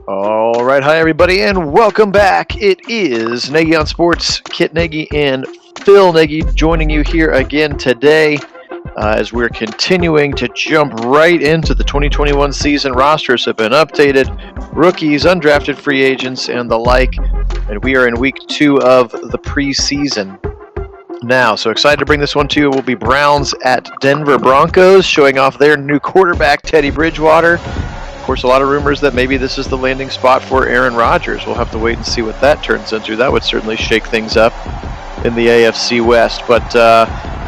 All right, hi everybody, and welcome back. It is Nagy on Sports, Kit Nagy and Phil Nagy joining you here again today as we're continuing to jump right into the 2021 season. Rosters have been updated, rookies, undrafted free agents, and the like, and we are in week 2 of the preseason now. So excited to bring this one to you. We'll be Browns at Denver Broncos, showing off their new quarterback, Teddy Bridgewater. Of course, a lot of rumors that maybe this is the landing spot for Aaron Rodgers. We'll have to wait and see what that turns into. That would certainly shake things up in the AFC West. But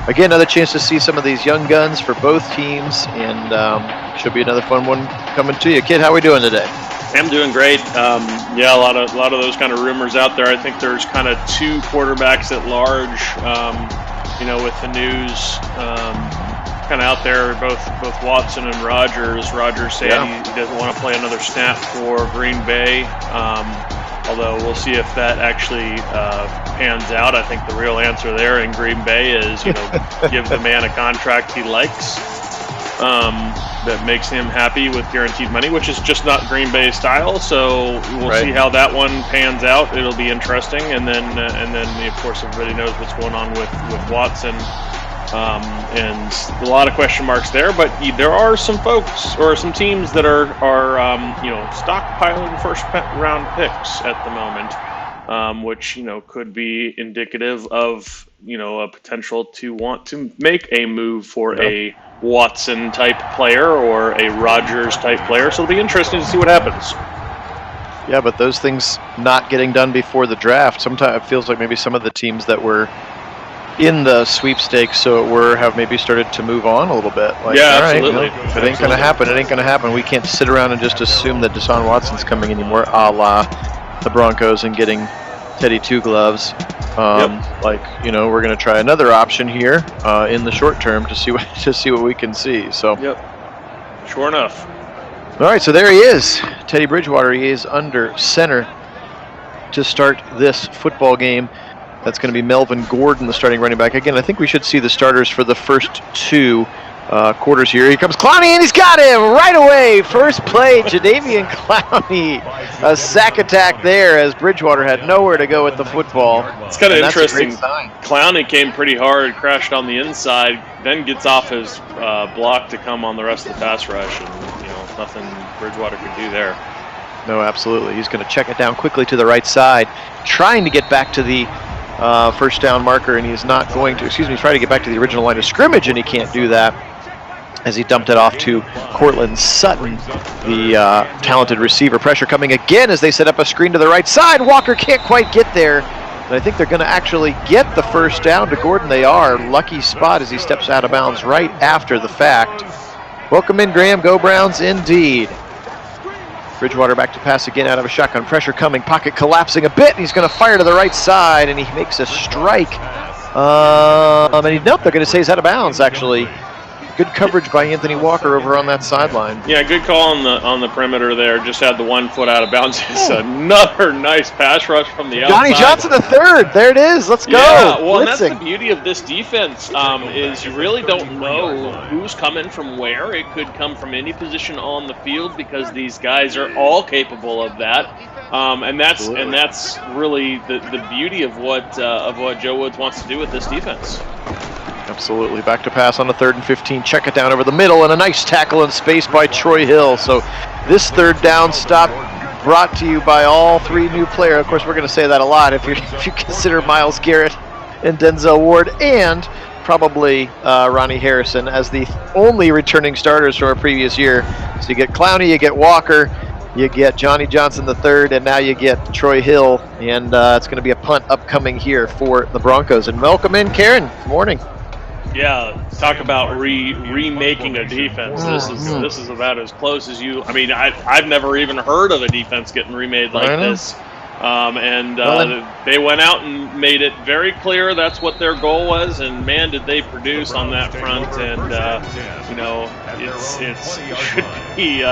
again, another chance to see some of these young guns for both teams, and should be another fun one coming to you. Kid, how are we doing today? I'm doing great. Yeah, a lot of those kind of rumors out there. I think there's kind of two quarterbacks at large. With the news kind of out there, both Watson and Rodgers. Rodgers saying he doesn't want to play another snap for Green Bay. Although we'll see if that actually pans out. I think the real answer there in Green Bay is, give the man a contract he likes. That makes him happy with guaranteed money, which is just not Green Bay style. So we'll see how that one pans out. It'll be interesting, and then of course everybody knows what's going on with Watson, and a lot of question marks there. But there are some folks or some teams that are stockpiling first round picks at the moment, which could be indicative of a potential to want to make a move for a Watson type player or a Rodgers type player. So it'll be interesting to see what happens. Yeah, but those things not getting done before the draft, sometimes it feels like maybe some of the teams that were in the sweepstakes, have maybe started to move on a little bit. Like, absolutely. If it ain't going to happen, it ain't going to happen. We can't sit around and just assume that Deshaun Watson's coming anymore, a la the Broncos and getting Teddy Two Gloves. We're going to try another option here in the short term to see what we can see. So, sure enough. All right, so there he is, Teddy Bridgewater. He is under center to start this football game. That's going to be Melvin Gordon, the starting running back. Again, I think we should see the starters for the first two quarters here. Here comes Clowney, and he's got him right away. First play, Jadeveon Clowney. A sack attack there as Bridgewater had nowhere to go with the football. It's kind of interesting. Clowney came pretty hard, crashed on the inside, then gets off his block to come on the rest of the pass rush, and nothing Bridgewater could do there. No, absolutely. He's going to check it down quickly to the right side, trying to get back to the first down marker, and he's not going to. He's trying to get back to the original line of scrimmage, and he can't do that, as he dumped it off to Cortland Sutton, the talented receiver. Pressure coming again as they set up a screen to the right side. Walker can't quite get there, and I think they're going to actually get the first down to Gordon. They are. Lucky spot as he steps out of bounds right after the fact. Welcome in, Graham. Go Browns, indeed. Bridgewater back to pass again out of a shotgun. Pressure coming. Pocket collapsing a bit. He's going to fire to the right side, and he makes a strike. They're going to say he's out of bounds, actually. Good coverage by Anthony Walker over on that sideline. Yeah, good call on the perimeter there. Just had the 1 foot out of bounds. It's another nice pass rush from the outside. Johnny Johnson the third. There it is. Let's go. Yeah, well, and that's the beauty of this defense is you really don't know who's coming from where. It could come from any position on the field because these guys are all capable of that. And that's really the beauty of what Joe Woods wants to do with this defense. Absolutely. Back to pass on the 3rd and 15. Check it down over the middle, and a nice tackle in space by Troy Hill. So this third down stop brought to you by all three new players. Of course, we're going to say that a lot if you consider Myles Garrett and Denzel Ward and probably Ronnie Harrison as the only returning starters from a previous year. So you get Clowney, you get Walker, you get Johnny Johnson the third, and now you get Troy Hill. And it's going to be a punt upcoming here for the Broncos. And welcome in, Karen. Good morning. Yeah, talk about remaking a defense. This is about as close as you. I mean, I've never even heard of a defense getting remade like this. They went out and made it very clear that's what their goal was, and man, did they produce on that front. And it should be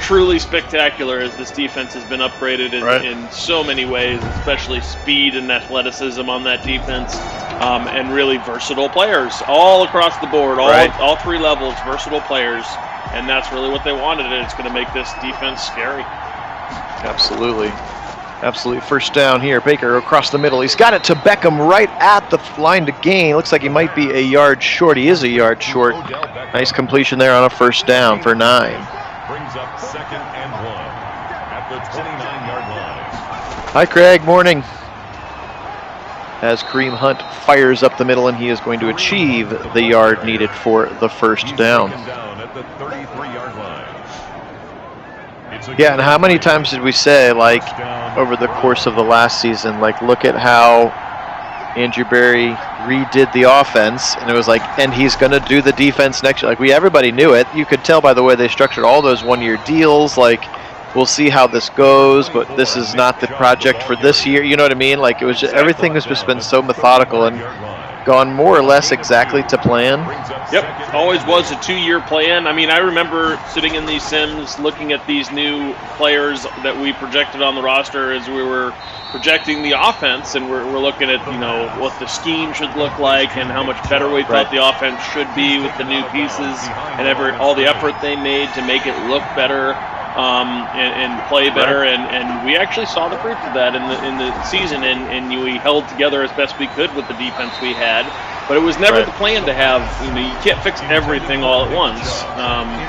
truly spectacular as this defense has been upgraded in so many ways, especially speed and athleticism on that defense, and really versatile players all across the board, all three levels, versatile players, and that's really what they wanted, and it's going to make this defense scary. Absolutely. Absolutely. First down here. Baker across the middle. He's got it to Beckham right at the line to gain. Looks like he might be a yard short. He is a yard short. Nice completion there on a first down for 9. Brings up 2nd and 1 at the 29-yard line. Hi, Craig. Morning. As Kareem Hunt fires up the middle, and he is going to achieve the yard needed for the first down. At the 33-yard line. Yeah, and how many times did we say, like, over the course of the last season, like, look at how Andrew Berry redid the offense, and it was like, and he's going to do the defense next year. Like, everybody knew it. You could tell by the way they structured all those one-year deals, like, we'll see how this goes, but this is not the project for this year. You know what I mean? Like, it was just, everything has just been so methodical and gone more or less exactly to plan. Yep, always was a 2-year plan. I mean, I remember sitting in these sims looking at these new players that we projected on the roster as we were projecting the offense, and we're looking at, you know, what the scheme should look like and how much better we thought the offense should be with the new pieces and all the effort they made to make it look better. And play better, and we actually saw the fruits of that in the season, and we held together as best we could with the defense we had. But it was never the plan to have, you know, you can't fix everything all at once,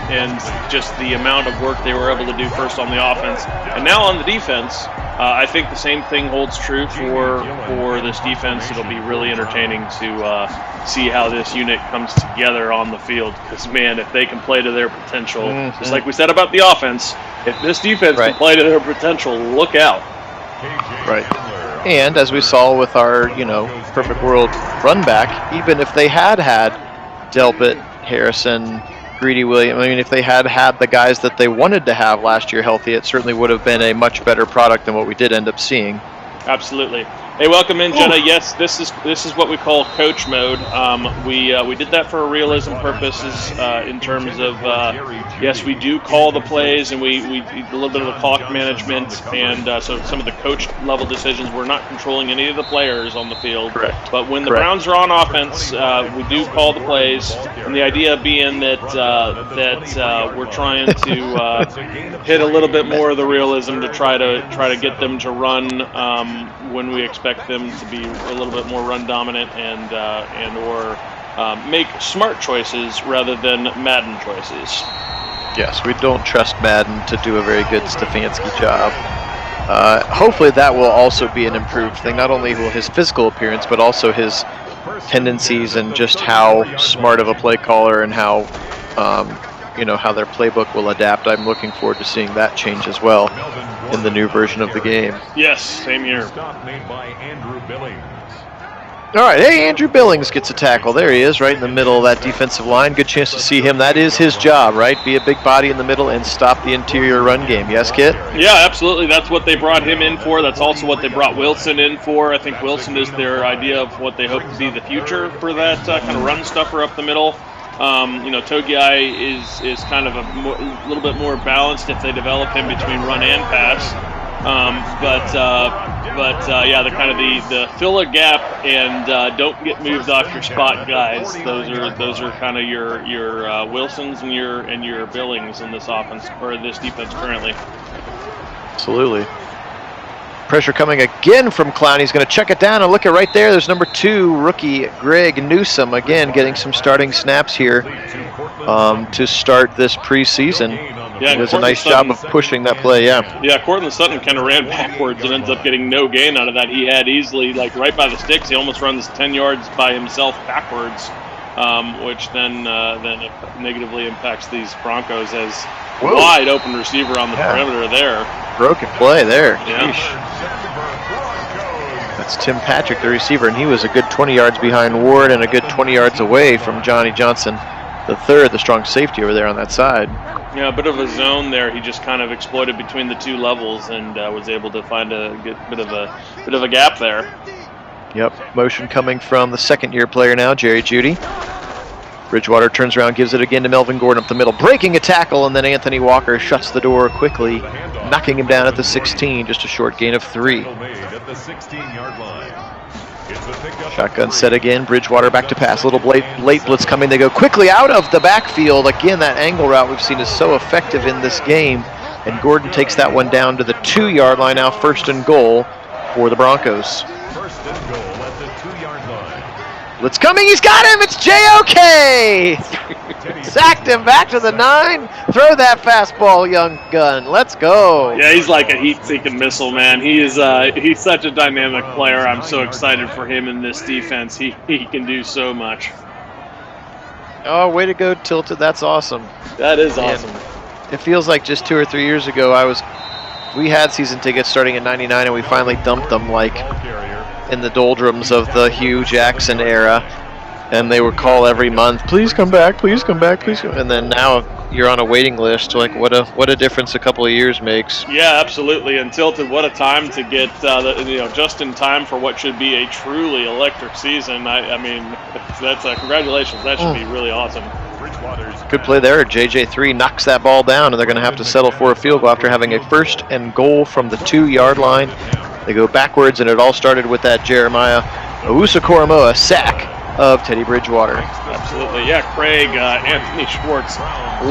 and just the amount of work they were able to do first on the offense, and now on the defense. I think the same thing holds true for this defense. It'll be really entertaining to see how this unit comes together on the field. Because, man, if they can play to their potential, just like we said about the offense, if this defense can play to their potential, look out. Right. And as we saw with our, you know, perfect world run back, even if they had Delpit, Harrison, Greedy Williams, I mean, if they had the guys that they wanted to have last year healthy, it certainly would have been a much better product than what we did end up seeing. Absolutely. Hey, welcome in, Jenna. Yes, this is what we call coach mode. We did that for realism purposes in terms of yes, we do call the plays, and we a little bit of the clock management, and so some of the coach level decisions. We're not controlling any of the players on the field. Correct. But when the Browns are on offense, we do call the plays, and the idea being that we're trying to hit a little bit more of the realism to try to get them to run when we expect them to be a little bit more run dominant and or make smart choices rather than Madden choices. Yes, we don't trust Madden to do a very good Stefanski job. Hopefully that will also be an improved thing. Not only will his physical appearance, but also his tendencies and just how smart of a play caller and how how their playbook will adapt. I'm looking forward to seeing that change as well in the new version of the game. Yes, same here. All right, hey, Andrew Billings gets a tackle. There he is, right in the middle of that defensive line. Good chance to see him. That is his job, right? Be a big body in the middle and stop the interior run game. Yes, Kit? Yeah, absolutely. That's what they brought him in for. That's also what they brought Wilson in for. I think Wilson is their idea of what they hope to be the future for that kind of run stuffer up the middle. Togiai is kind of a little bit more balanced if they develop him between run and pass. Yeah, the kind of the fill a gap and don't get moved off your spot guys. Those are kind of your Wilsons and your Billings in this offense or this defense currently. Absolutely. Pressure coming again from Clown. He's going to check it down and look at right there. There's number 2 rookie Greg Newsome again getting some starting snaps here to start this preseason. Yeah, he does a nice job of pushing that play. Yeah, Cortland Sutton kind of ran backwards and ends up getting no gain out of that. He had easily, like right by the sticks, he almost runs 10 yards by himself backwards, which then negatively impacts these Broncos as wide open receiver on the perimeter there. Broken play there. Yeah. That's Tim Patrick, the receiver, and he was a good 20 yards behind Ward and a good 20 yards away from Johnny Johnson, the third, the strong safety over there on that side. Yeah, a bit of a zone there. He just kind of exploited between the two levels and was able to find a good bit of a gap there. Yep, motion coming from the second-year player now, Jerry Jeudy. Bridgewater turns around, gives it again to Melvin Gordon up the middle, breaking a tackle, and then Anthony Walker shuts the door quickly, knocking him down at the 16, just a short gain of 3. Shotgun set again, Bridgewater back to pass, a little late blitz coming, they go quickly out of the backfield. Again, that angle route we've seen is so effective in this game, and Gordon takes that one down to the 2-yard line. Now 1st and goal for the Broncos. 1st and goal at the 2-yard line. Blitz coming, he's got him, it's J.O.K. Sacked him back to the 9. Throw that fastball, young gun. Let's go. Yeah, he's like a heat-seeking missile, man. He's such a dynamic player. I'm so excited for him in this defense. He can do so much. Oh, way to go, Tilted. That's awesome. That is awesome. And it feels like just 2 or 3 years ago we had season tickets starting in '99, and we finally dumped them like in the doldrums of the Hugh Jackson era. And they would call every month, please come back, please come back, please come. And then now you're on a waiting list. Like what a difference a couple of years makes. Yeah, absolutely. And Tilted, what a time to get just in time for what should be a truly electric season. I mean, that's congratulations. That should be really awesome. Good play there. JJ3 knocks that ball down, and they're going to have to settle for a field goal after having a 1st and goal from the 2-yard line. They go backwards, and it all started with that Jeremiah Owusu-Koramoah sack of Teddy Bridgewater. Absolutely, yeah. Craig, Anthony Schwartz,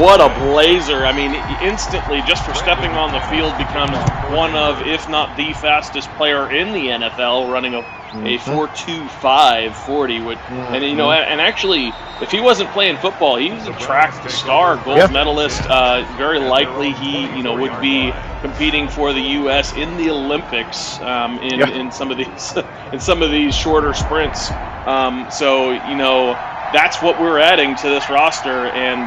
what a blazer. I mean, instantly, just for stepping on the field, becomes one of, if not the fastest player in the NFL, running a 4.25 40. And, and actually, if he wasn't playing football, he's a track star, gold medalist. Very likely he, would be competing for the U.S. in the Olympics in some of these shorter sprints. So that's what we're adding to this roster. And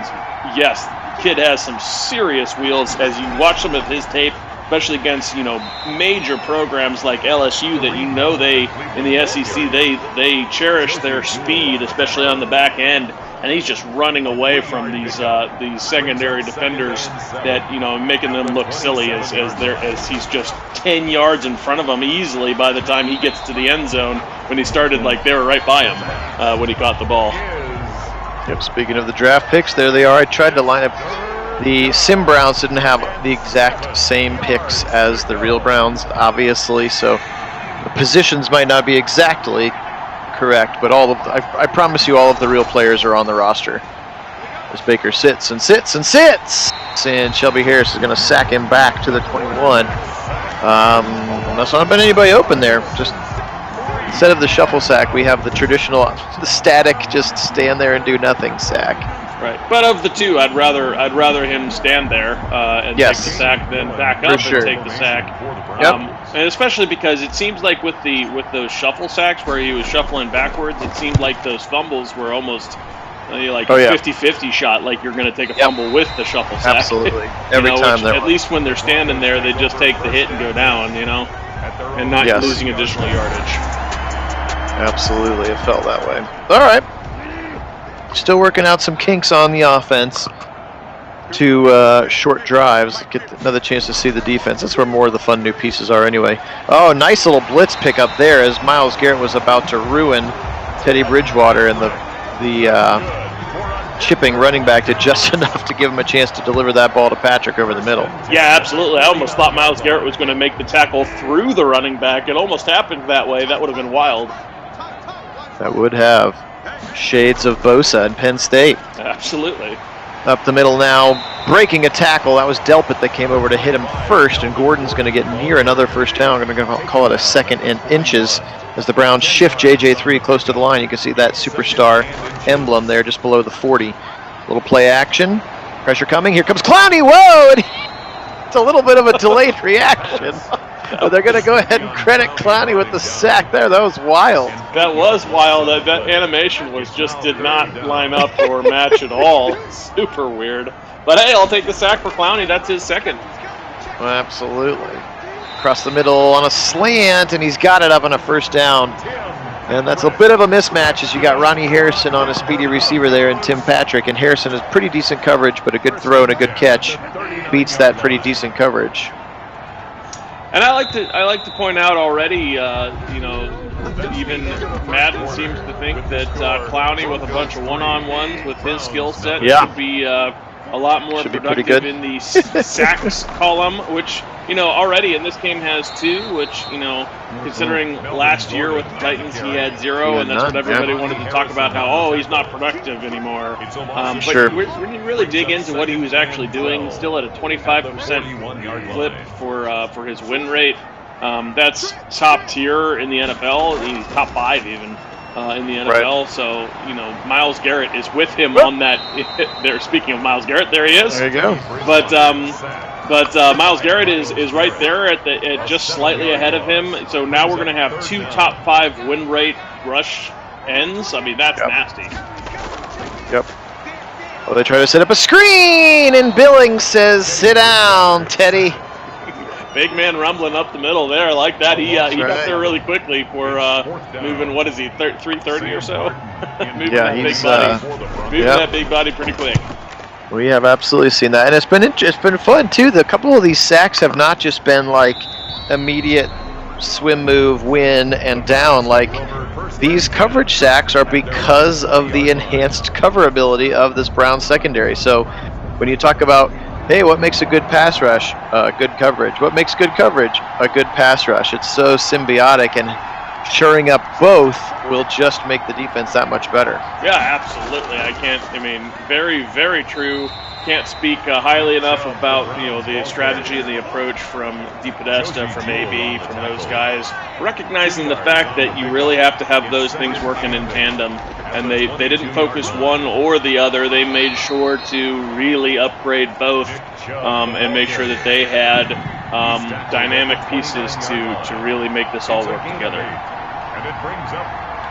yes, the kid has some serious wheels. As you watch some of his tape, especially against major programs like LSU, that they in the SEC they cherish their speed, especially on the back end. And he's just running away from these secondary defenders that making them look silly as he's just 10 yards in front of them easily by the time he gets to the end zone. When he started, like they were right by him when he caught the ball. Yep. Speaking of the draft picks, there they are. I tried to line up. The Sim Browns didn't have the exact same picks as the real Browns, obviously, so the positions might not be exactly correct, but I promise you all of the real players are on the roster. As Baker sits and sits and sits, and Shelby Harris is going to sack him back to the 21. That's not been anybody open there. Just instead of the shuffle sack, we have the traditional, the static, just stand there and do nothing sack. Right, but of the two, I'd rather him stand there and take the sack than back up and take the sack. And especially because it seems like with those shuffle sacks where he was shuffling backwards, it seemed like those fumbles were almost a 50-50 shot, like you're going to take a fumble with the shuffle sack. Absolutely, every time. At least when they're standing there, they just take the hit and go down, and not losing additional yardage. Absolutely, it felt that way. All right. Still working out some kinks on the offense to short drives. Get another chance to see the defense. That's where more of the fun new pieces are anyway. Oh, nice little blitz pickup there as Myles Garrett was about to ruin Teddy Bridgewater, and the chipping running back did just enough to give him a chance to deliver that ball to Patrick over the middle. Yeah, absolutely. I almost thought Myles Garrett was going to make the tackle through the running back. It almost happened that way. That would have been wild. That would have. Shades of Bosa and Penn State. Absolutely. Up the middle now, breaking a tackle. That was Delpit that came over to hit him first, and Gordon's going to get near another first down. I'm going to call it a 2nd and inches as the Browns shift JJ3 close to the line. You can see that superstar emblem there just below the 40. Little play action. Pressure coming. Here comes Clowney. Whoa! It's a little bit of a delayed reaction. But they're going to go ahead and credit Clowney with the sack there. That was wild. That was wild. That animation did not line up or match at all. Super weird. But hey, I'll take the sack for Clowney. That's his 2nd. Well, absolutely. Across the middle on a slant, and he's got it up on a first down. And that's a bit of a mismatch as you got Ronnie Harrison on a speedy receiver there and Tim Patrick. And Harrison is pretty decent coverage, but a good throw and a good catch beats that pretty decent coverage. And I like to point out already, even Madden seems to think that Clowney with a bunch of one-on-ones with his skill set should be a lot more productive in the sacks column, which already in this game has 2, which, considering last year with the Titans he had 0, and that's what everybody wanted to talk about, how, he's not productive anymore. But when you really dig into what he was actually doing, still at a 25% clip for his win rate, that's top tier in the NFL. He's top 5 even in the NFL. Right. So, Myles Garrett is with him on that. There, speaking of Myles Garrett, there he is. There you go. But Myles Garrett is right there at just slightly ahead of him. So now we're going to have 2 top 5 win rate rush ends. I mean, that's nasty. Yep. Well, they try to set up a screen, and Billings says, "Sit down, Teddy." Big man rumbling up the middle there. I like that. He got there really quickly for moving, what is he, 330 or so? Moving that big body pretty quick. We have absolutely seen that, and it's been fun too. A couple of these sacks have not just been like immediate swim move, win, and down. Like, these coverage sacks are because of the enhanced coverability of this Browns secondary. So when you talk about, hey, what makes a good pass rush? Good coverage. What makes good coverage? A good pass rush. It's so symbiotic, and shoring up both will just make the defense that much better. Yeah, absolutely. Very, very true. Can't speak highly enough about the strategy and the approach from DePodesta, from AB, from those guys. Recognizing the fact that you really have to have those things working in tandem, and they didn't focus one or the other. They made sure to really upgrade both and make sure that they had dynamic pieces to really make this all work together.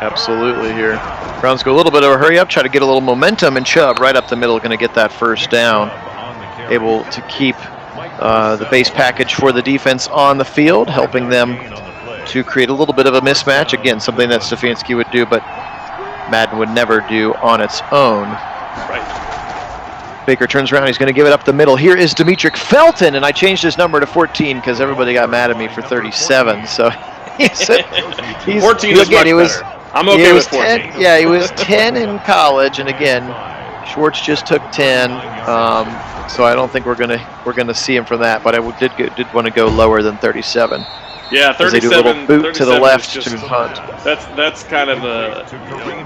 Absolutely here. Browns go a little bit of a hurry up, try to get a little momentum, and Chubb right up the middle going to get that first down. Able to keep the base package for the defense on the field, helping them to create a little bit of a mismatch. Again, something that Stefanski would do, but Madden would never do on its own. Right. Baker turns around. He's going to give it up the middle. Here is Demetric Felton, and I changed his number to 14 because everybody got mad at me for 37. So he's 14 is much better. I'm okay with 14. He was 10 in college, and again, Schwartz just took 10. So I don't think we're gonna see him from that. But I did want to go lower than 37. Yeah, 37. They do a little boot to the left to punt. That's kind of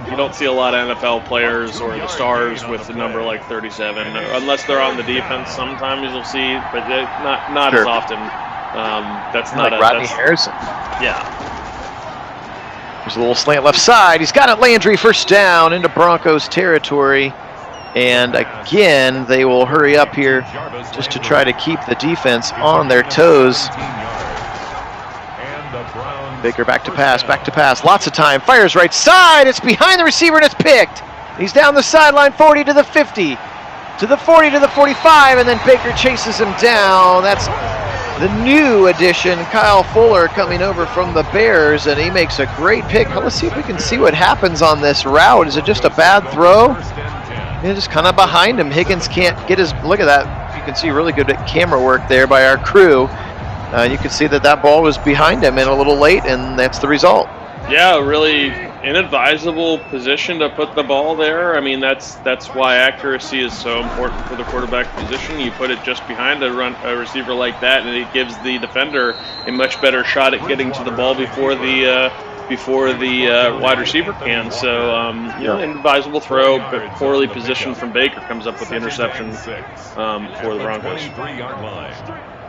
you don't see a lot of NFL players or the stars with a number like 37, unless they're on the defense. Sometimes you'll see, but not as often. That's not like Rodney Harrison. Yeah. There's a little slant left side. He's got it. Landry, first down into Broncos territory. And again, they will hurry up here just to try to keep the defense on their toes. Baker back to pass. Lots of time. Fires right side. It's behind the receiver, and it's picked. He's down the sideline, 40 to the 50, to the 40 to the 45, and then Baker chases him down. That's the new addition, Kyle Fuller, coming over from the Bears, and he makes a great pick. Let's see if we can see what happens on this route. Is it just a bad throw? It's just kind of behind him. Higgins can't get his, look at that. You can see really good camera work there by our crew. You can see that ball was behind him and a little late, and that's the result. Yeah, really inadvisable position to put the ball there. I mean, that's why accuracy is so important for the quarterback position. You put it just behind a receiver like that, and it gives the defender a much better shot at getting to the ball before the wide receiver can. So, inadvisable throw, but poorly positioned from Baker comes up with the interception for the Broncos.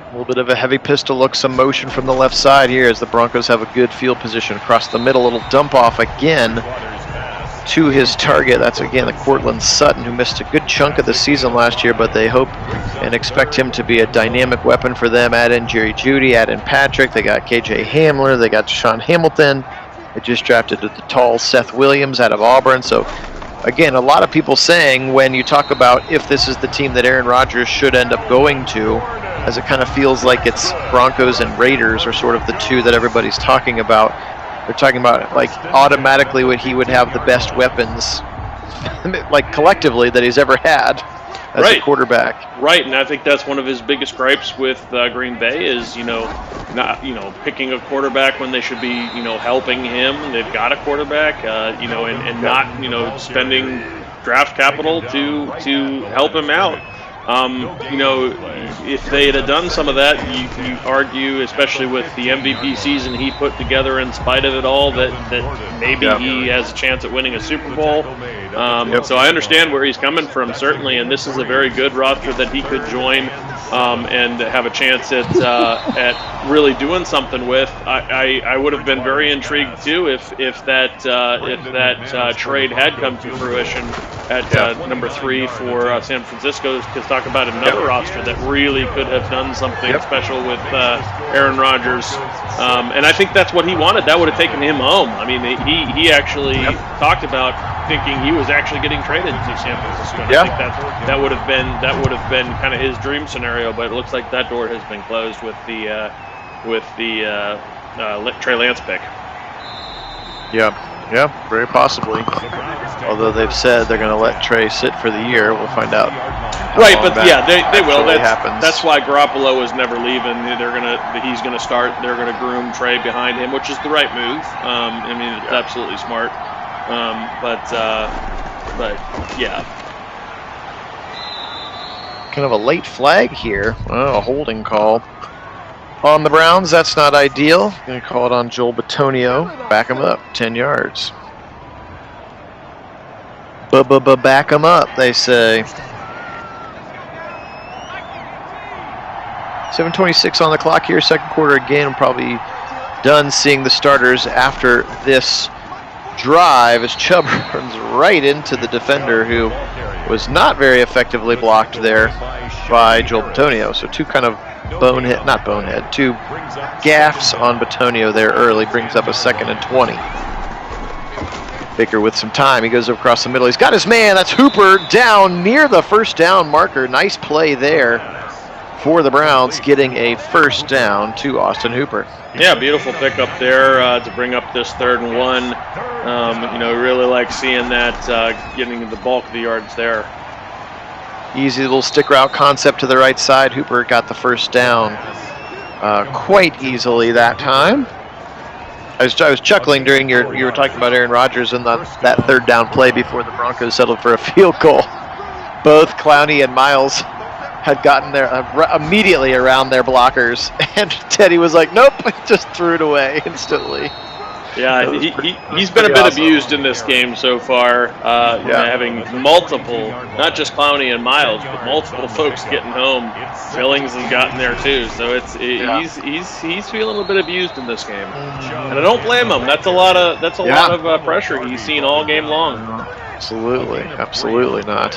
A little bit of a heavy pistol look, some motion from the left side here as the Broncos have a good field position across the middle. A little dump off again to his target. That's again the Cortland Sutton, who missed a good chunk of the season last year, but they hope and expect him to be a dynamic weapon for them. Add in Jerry Jeudy, add in Patrick. They got KJ Hamler, they got Deshaun Hamilton. They just drafted the tall Seth Williams out of Auburn. So again, a lot of people saying when you talk about if this is the team that Aaron Rodgers should end up going to, as it kind of feels like it's Broncos and Raiders are sort of the two that everybody's talking about. They're talking about like automatically he would have the best weapons like collectively that he's ever had as a quarterback. Right, and I think that's one of his biggest gripes with Green Bay is, not, picking a quarterback when they should be, helping him. They've got a quarterback, and not, spending draft capital to help him out. You know, if they had done some of that, you argue, especially with the MVP season he put together in spite of it all, that maybe he has a chance at winning a Super Bowl. So I understand where he's coming from, certainly, and this is a very good roster that he could join and have a chance at really doing something with. I would have been very intrigued too if that trade had come to fruition at number 3 for San Francisco, because talk about another roster that really could have done something special with Aaron Rodgers. And I think that's what he wanted. That would have taken him home. I mean, he actually talked about thinking he was actually getting traded to San Francisco. I think that would have been kind of his dream scenario, but it looks like that door has been closed with the Trey Lance pick. Yeah, very possibly. Although they've said they're going to let Trey sit for the year, we'll find out. Right, but they will. Happens. That's why Garoppolo is never leaving. He's gonna start. They're gonna groom Trey behind him, which is the right move. I mean, it's absolutely smart. But yeah. Kind of a late flag here. Oh, a holding call on the Browns. That's not ideal. Going to call it on Joel Bitonio. Back him up, 10 yards. Back him up, they say. 7:26 on the clock here. Second quarter again. I'm probably done seeing the starters after this drive as Chubb runs right into the defender who was not very effectively blocked there by Joel Bitonio. So two kind of two gaffes on Bitonio there early, brings up a 2nd and 20. Baker with some time, he goes across the middle, he's got his man, that's Hooper down near the first down marker. Nice play there for the Browns, getting a first down to Austin Hooper. Yeah, beautiful pickup there to bring up this 3rd and 1. Really like seeing that, getting the bulk of the yards there. Easy little stick route concept to the right side. Hooper got the first down quite easily that time. I was chuckling during you were talking about Aaron Rodgers and that 3rd down play before the Broncos settled for a field goal. Both Clowney and Miles had gotten there immediately around their blockers, and Teddy was like, nope, just threw it away instantly. Yeah, he's been a bit abused in this game so far, having multiple, not just Clowney and Miles, but multiple folks getting home. Billings has gotten there too, so he's feeling a bit abused in this game, and I don't blame him. That's a lot of pressure he's seen all game long. Absolutely not.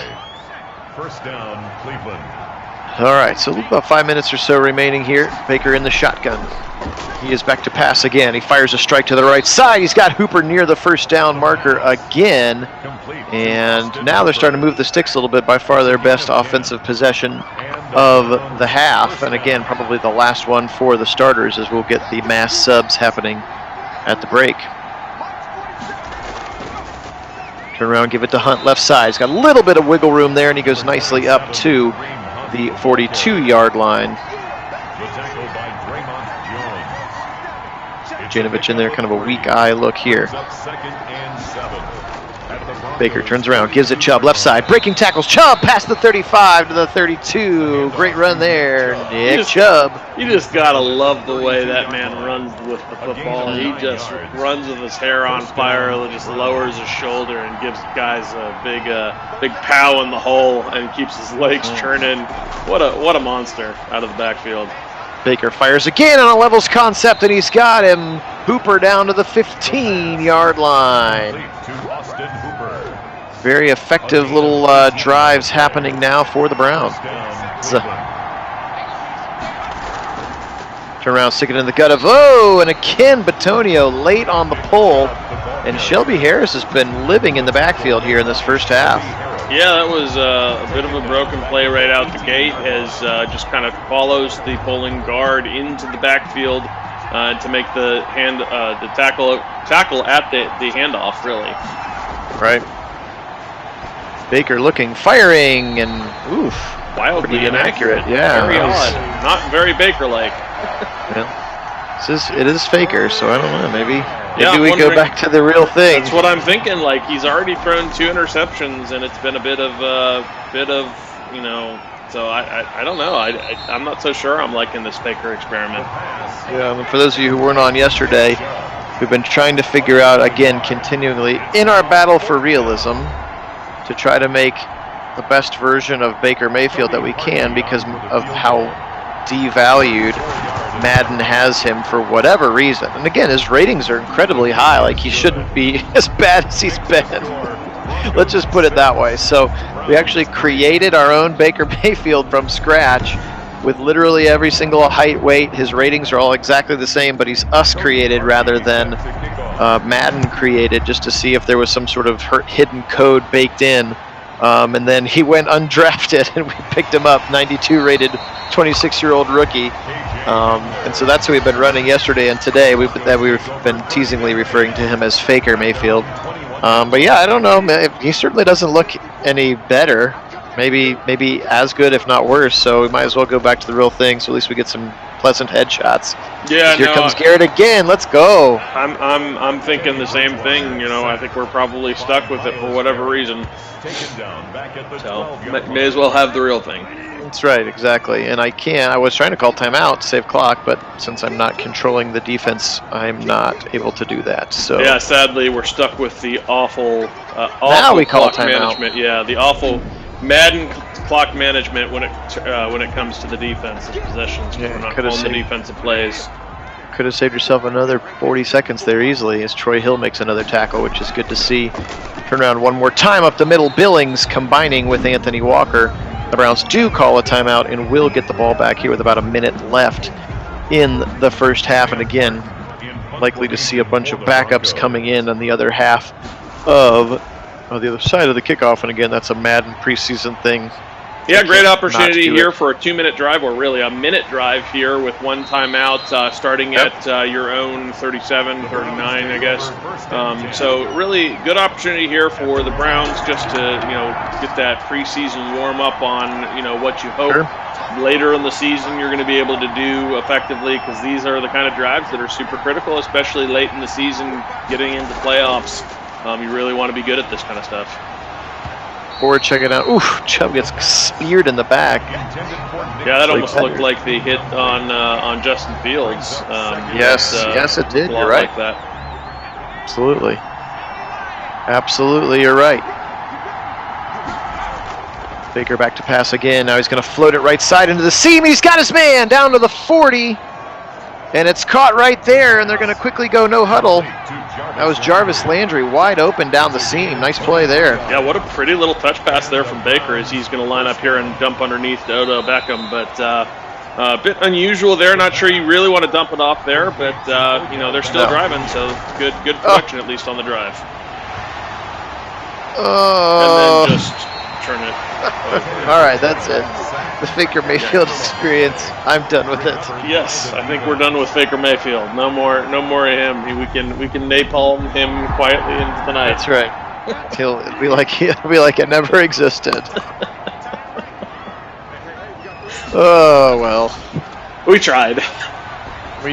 First down, Cleveland. All right, so about 5 minutes or so remaining here. Baker in the shotgun. He is back to pass again. He fires a strike to the right side. He's got Hooper near the first down marker again. And now they're starting to move the sticks a little bit. By far their best offensive possession of the half. And again, probably the last one for the starters, as we'll get the mass subs happening at the break. Turn around, give it to Hunt left side. He's got a little bit of wiggle room there, and he goes nicely up to the 42-yard line. Janovich in there, kind of a weak eye look here. Baker turns around, gives it Chubb left side, breaking tackles. Chubb past the 35 to the 32. Great run there, Nick Chubb. You just gotta love the way that man runs with the football. He just runs with his hair on fire, just lowers his shoulder and gives guys a big pow in the hole and keeps his legs churning. What a monster out of the backfield. Baker fires again on a levels concept, and he's got him. Hooper down to the 15-yard line. Very effective little drives happening now for the Browns. Turn around, stick it in the gut of, and again, Bitonio late on the pull. And Shelby Harris has been living in the backfield here in this first half. Yeah, that was a bit of a broken play right out the gate, as just kind of follows the pulling guard into the backfield to make the tackle at the handoff, really. Right. Baker looking, firing, and wildly inaccurate. Yeah, very odd. Not very Baker-like. Yeah. It is Faker, so I don't know. Maybe we go back to the real thing. That's what I'm thinking. Like, he's already thrown 2 interceptions, and it's been a bit of So I don't know. I'm not so sure I'm liking this Faker experiment. Yeah, and for those of you who weren't on yesterday, we've been trying to figure out, again, continually, in our battle for realism, to try to make the best version of Baker Mayfield that we can because of how devalued Madden has him for whatever reason. And again, his ratings are incredibly high. Like, he shouldn't be as bad as he's been. Let's just put it that way. So we actually created our own Baker Mayfield from scratch with literally every single height, weight. His ratings are all exactly the same, but he's us created rather than Madden created, just to see if there was some sort of hidden code baked in. And then he went undrafted, and we picked him up, 92 rated, 26-year-old rookie. And so that's what we've been running yesterday and today. We've been teasingly referring to him as Faker Mayfield. But yeah, I don't know. He certainly doesn't look any better. Maybe as good, if not worse. So we might as well go back to the real thing. So at least we get some pleasant headshots. Yeah. Here comes Garrett again. Let's go. I'm thinking the same thing. I think we're probably stuck with it for whatever reason. So may as well have the real thing. That's right, exactly. And I was trying to call timeout to save clock, but since I'm not controlling the defense, I'm not able to do that. So yeah, sadly, we're stuck with the awful now we call clock management. Yeah, the awful Madden clock management when it comes to the defensive possessions. Yeah, we're not calling the defensive plays. Could have saved yourself another 40 seconds there easily as Troy Hill makes another tackle, which is good to see. Turn around one more time up the middle. Billings combining with Anthony Walker. The Browns do call a timeout and will get the ball back here with about a minute left in the first half. And again, likely to see a bunch of backups coming in on the other half of the other side of the kickoff. And again, that's a Madden preseason thing. Yeah, great opportunity here for a 2-minute drive, or really a minute drive here with one timeout starting at your own 37, 39, I guess. So really good opportunity here for the Browns just to, get that preseason warm up on, what you hope later in the season you're going to be able to do effectively, because these are the kind of drives that are super critical, especially late in the season, getting into playoffs. You really want to be good at this kind of stuff. Or check it out. Oof, Chubb gets speared in the back. Yeah, that almost looked like the hit on Justin Fields. Yes, it did. You're right. Like that. Absolutely, you're right. Baker back to pass again. Now he's going to float it right side into the seam. He's got his man down to the 40. And it's caught right there, and they're going to quickly go no huddle. That was Jarvis Landry wide open down the seam. Nice play there. Yeah, what a pretty little touch pass there from Baker as he's going to line up here and dump underneath to Odell Beckham. But a bit unusual there. Not sure you really want to dump it off there, but they're still driving, so good production at least on the drive. And then just turn it. All right, that's it. The Faker Mayfield experience. I'm done with it. Yes, I think we're done with Faker Mayfield. No more of him. We can napalm him quietly into the night. That's right. He'll be like it never existed. Oh well. We tried. We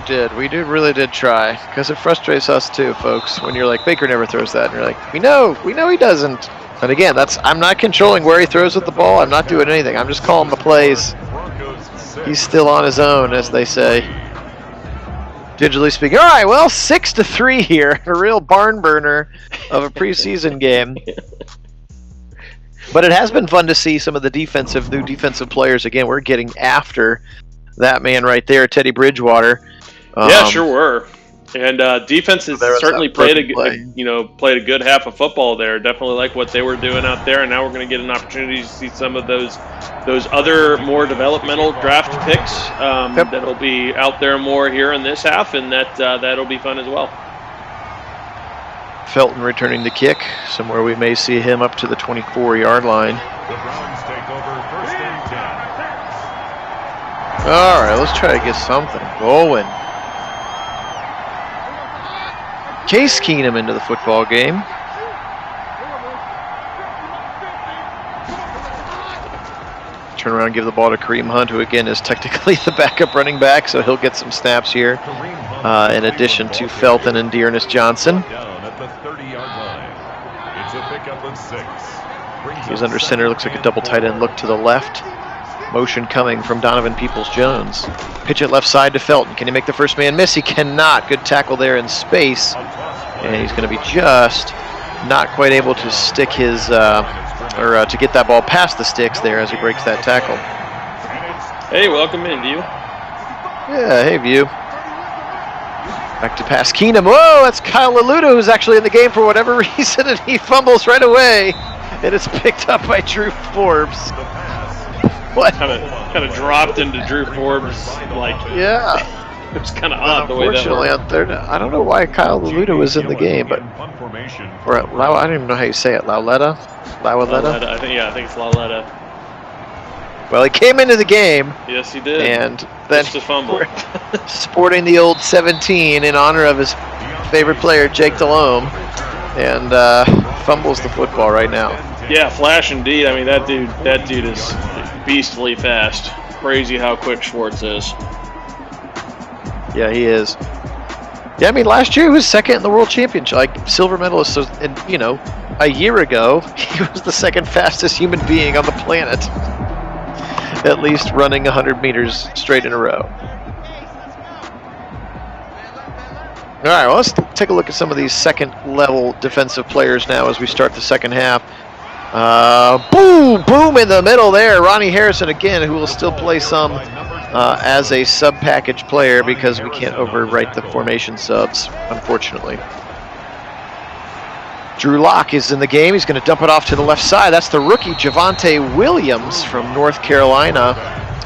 really did try, because it frustrates us too, folks. When you're like, Baker never throws that, and you're like, we know he doesn't. And again, I'm not controlling where he throws with the ball. I'm not doing anything. I'm just calling the plays. He's still on his own, as they say. Digitally speaking. All right, well, 6-3 here. A real barn burner of a preseason game. But it has been fun to see some of the new defensive players. Again, we're getting after that man right there, Teddy Bridgewater. Yeah, sure were. And defense has certainly played a good half of football there. Definitely like what they were doing out there, and now we're going to get an opportunity to see some of those other more developmental draft picks that'll be out there more here in this half, and that'll be fun as well. Felton returning the kick, somewhere we may see him up to the 24-yard line. The Browns take over first and 10. All right, let's try to get something going. Case Keenum into the football game. Turn around and give the ball to Kareem Hunt, who again is technically the backup running back, so he'll get some snaps here, in addition to Felton and Dearness Johnson. Down at the 30-yard line. It's a pickup of 6. He's under center, looks like a double tight end look to the left. Motion coming from Donovan Peoples-Jones. Pitch it left side to Felton. Can he make the first man miss? He cannot. Good tackle there in space. And he's going to be just not quite able to stick his, to get that ball past the sticks there as he breaks that tackle. Hey, welcome in, View. Yeah, hey, View. Back to pass Keenum. Whoa, that's Kyle Laluda, who's actually in the game for whatever reason, and he fumbles right away. And it's picked up by Drew Forbes. What? Kind of dropped into Drew Forbes, like. Yeah. It was kind of odd the way that Unfortunately, on third, I don't know why Kyle Laluda was in the game, but or I don't even know how you say it. Lauletta? I think it's Lauletta. Well, he came into the game. Yes, he did. And then just a fumble. Sporting the old 17 in honor of his favorite player, Jake Delhomme, and fumbles the football right now. Yeah, flash indeed. I mean, that dude is beastly fast. Crazy how quick Schwartz is. Yeah, he is. Yeah, I mean, last year he was second in the world championship, like silver medalist. So, and you know, a year ago he was the second fastest human being on the planet, at least running 100 meters straight in a row. All right, well, let's take a look at some of these second-level defensive players now as we start the second half. Boom in the middle there. Ronnie Harrison again, who will still play some as a sub-package player because we can't overwrite the formation subs, unfortunately. Drew Lock is in the game. He's going to dump it off to the left side. That's the rookie Javonte Williams from North Carolina.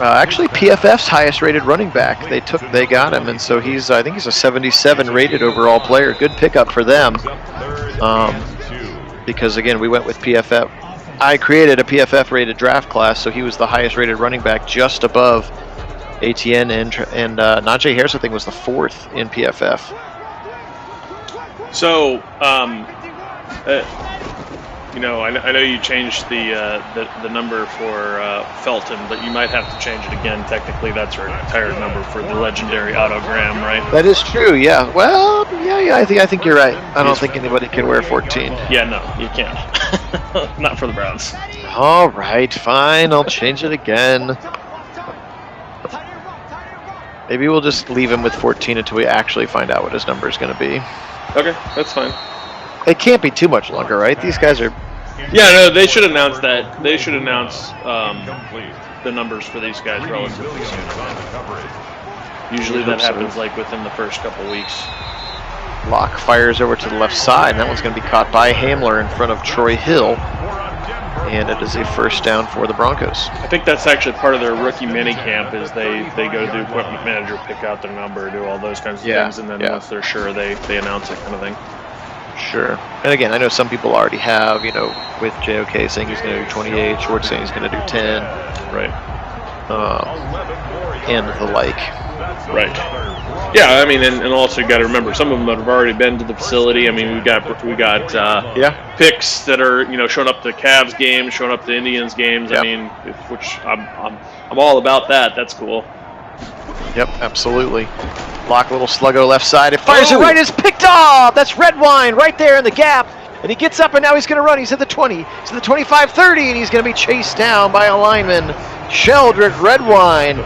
Actually, PFF's highest-rated running back. They got him, and so I think he's a 77 rated overall player. Good pickup for them. Because again, we went with PFF. I created a PFF-rated draft class, so he was the highest-rated running back, just above ATN and Najee Harris. I think was the 4th in PFF. So, I know you changed the number for Felton, but you might have to change it again. Technically, that's a retired number for the legendary autogram, right? That is true. Yeah. Well, yeah. I think you're right. I don't think anybody can wear 14. Yeah, no, you can't. Not for the Browns. All right, fine. I'll change it again. Maybe we'll just leave him with 14 until we actually find out what his number is going to be. Okay, that's fine. It can't be too much longer, right? These guys are... Yeah, no, they should announce that. They should announce the numbers for these guys relatively soon. Usually that happens like within the first couple weeks. Locke fires over to the left side, and that one's going to be caught by Hamler in front of Troy Hill. And it is a first down for the Broncos. I think that's actually part of their rookie mini camp is they go to the equipment manager, pick out their number, do all those kinds of things, and then once they're sure, they announce it kind of thing. Sure. And again, I know some people already have, with JOK saying he's going to do 28, Schwartz saying he's going to do 10. Right. And the like. Right. Yeah, I mean, and also you got to remember, some of them have already been to the facility. I mean, we got picks that are showing up to Cavs games, showing up to Indians games. Yep. I mean, which I'm all about that. That's cool. Yep, absolutely. Lock, little sluggo left side. It fires it right. It's picked off. That's Redwine right there in the gap. And he gets up, and now he's going to run. He's at the 20. He's at the 25-30, and he's going to be chased down by a lineman, Sheldrick Redwine.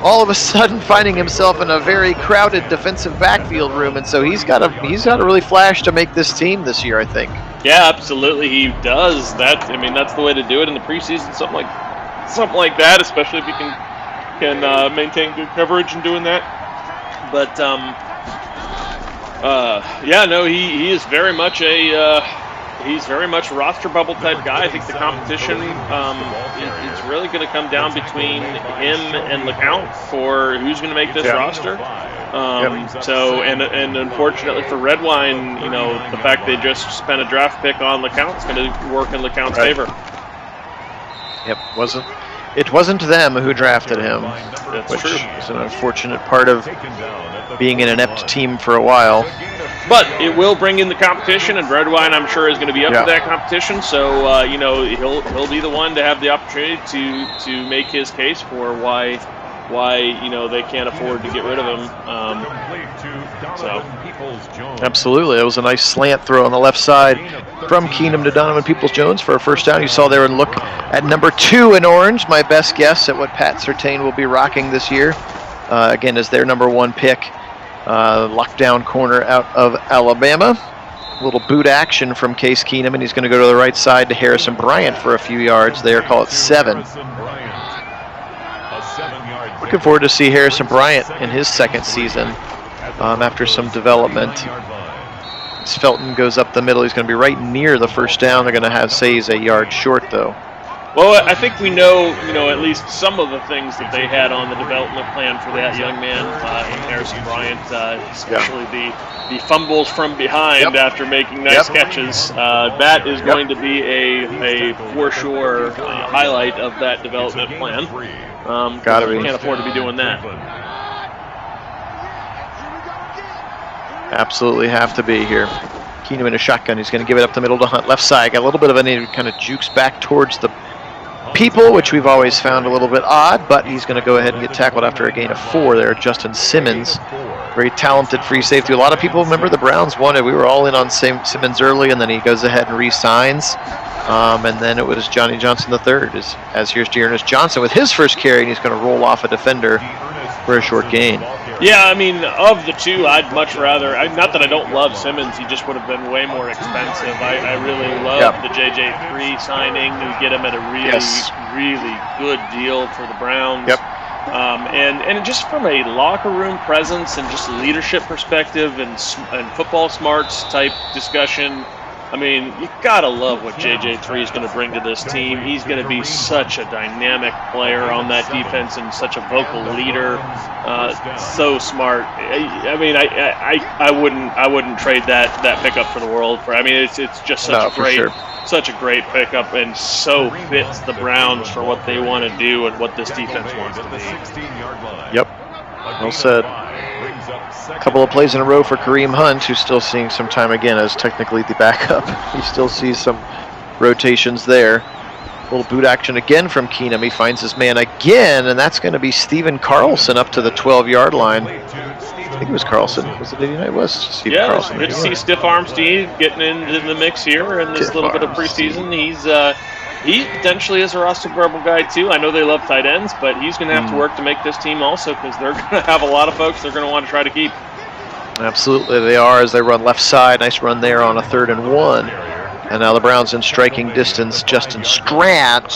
All of a sudden finding himself in a very crowded defensive backfield room, and so he's got to really flash to make this team this year, I think. Yeah, absolutely, he does. That's the way to do it in the preseason, something like that, especially if you can maintain good coverage in doing that. But he is very much a roster bubble type guy. I think the competition is really going to come down between him and LeCount for who's going to make this roster. So, and unfortunately for Redwine, the fact they just spent a draft pick on LeCount is going to work in LeCount's favor. Yep, it wasn't them who drafted him, which is an unfortunate part of being an inept team for a while. But it will bring in the competition, and Redwine, I'm sure, is going to be up to that competition. So, he'll be the one to have the opportunity to make his case for why they can't afford to get rid of him. Absolutely. It was a nice slant throw on the left side from Keenum to Donovan Peoples-Jones for a first down. You saw there and look at number 2 in orange, my best guess at what Pat Surtain will be rocking this year. Again, as their number 1 pick, lockdown corner out of Alabama. A little boot action from Case Keenum, and he's going to go to the right side to Harrison Bryant for a few yards there, call it 7. Looking forward to see Harrison Bryant in his second season after some development. As Felton goes up the middle, he's going to be right near the first down. They're going to say he's a yard short, though. Well, I think we know, at least some of the things that they had on the development plan for that young man in Harrison Bryant, especially the fumbles from behind after making nice catches. That is going to be a for sure highlight of that development plan. Gotta be. You can't afford to be doing that. Absolutely have to be here. Keenum in a shotgun. He's going to give it up the middle to Hunt. Left side. Got a little bit of a need, kind of jukes back towards the people, which we've always found a little bit odd, but he's going to go ahead and get tackled after a gain of 4 there. Justin Simmons, very talented free safety. A lot of people remember the Browns wanted. We were all in on Simmons early, and then he goes ahead and re-signs. And then it was Johnny Johnson III, as here's Dearness Johnson with his first carry, and he's going to roll off a defender for a short gain. Yeah, I mean, of the two, I'd much rather, not that I don't love Simmons, he just would have been way more expensive. I really love the JJ3 signing. We get him at a really good deal for the Browns. And just from a locker room presence and just leadership perspective and football smarts type discussion, I mean, you gotta love what JJ3 is going to bring to this team. He's going to be such a dynamic player on that defense and such a vocal leader. So smart. I mean, I wouldn't trade that pickup for the world. I mean, it's just such a great pickup, and so fits the Browns for what they want to do and what this defense wants to be. Yep. Well said. A couple of plays in a row for Kareem Hunt, who's still seeing some time again as technically the backup. He still sees some rotations there. A little boot action again from Keenum. He finds his man again, and that's going to be Stephen Carlson up to the 12-yard line. I think it was Carlson. Was it? It was Stephen Carlson. Good to see Stiff Arm Steve getting into the mix here in this little bit of preseason. He potentially is a roster-verbal guy, too. I know they love tight ends, but he's going to have to work to make this team also, because they're going to have a lot of folks they're going to want to try to keep. Absolutely, they are, as they run left side. Nice run there on a 3rd and 1. And now the Browns in striking distance. Justin Strad,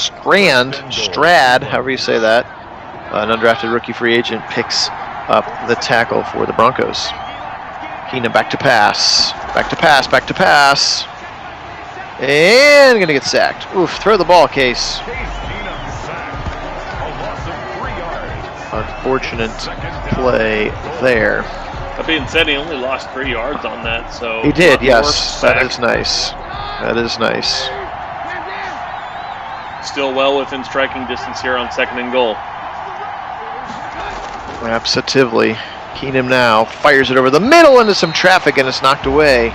however you say that, an undrafted rookie free agent, picks up the tackle for the Broncos. Keenum back to pass. And going to get sacked. Oof, throw the ball, Case. Unfortunate play there. That being said, he only lost 3 yards on that, so... He did, yes. That is nice. Still well within striking distance here on 2nd and goal. Absolutely. Keenum now fires it over the middle into some traffic, and it's knocked away.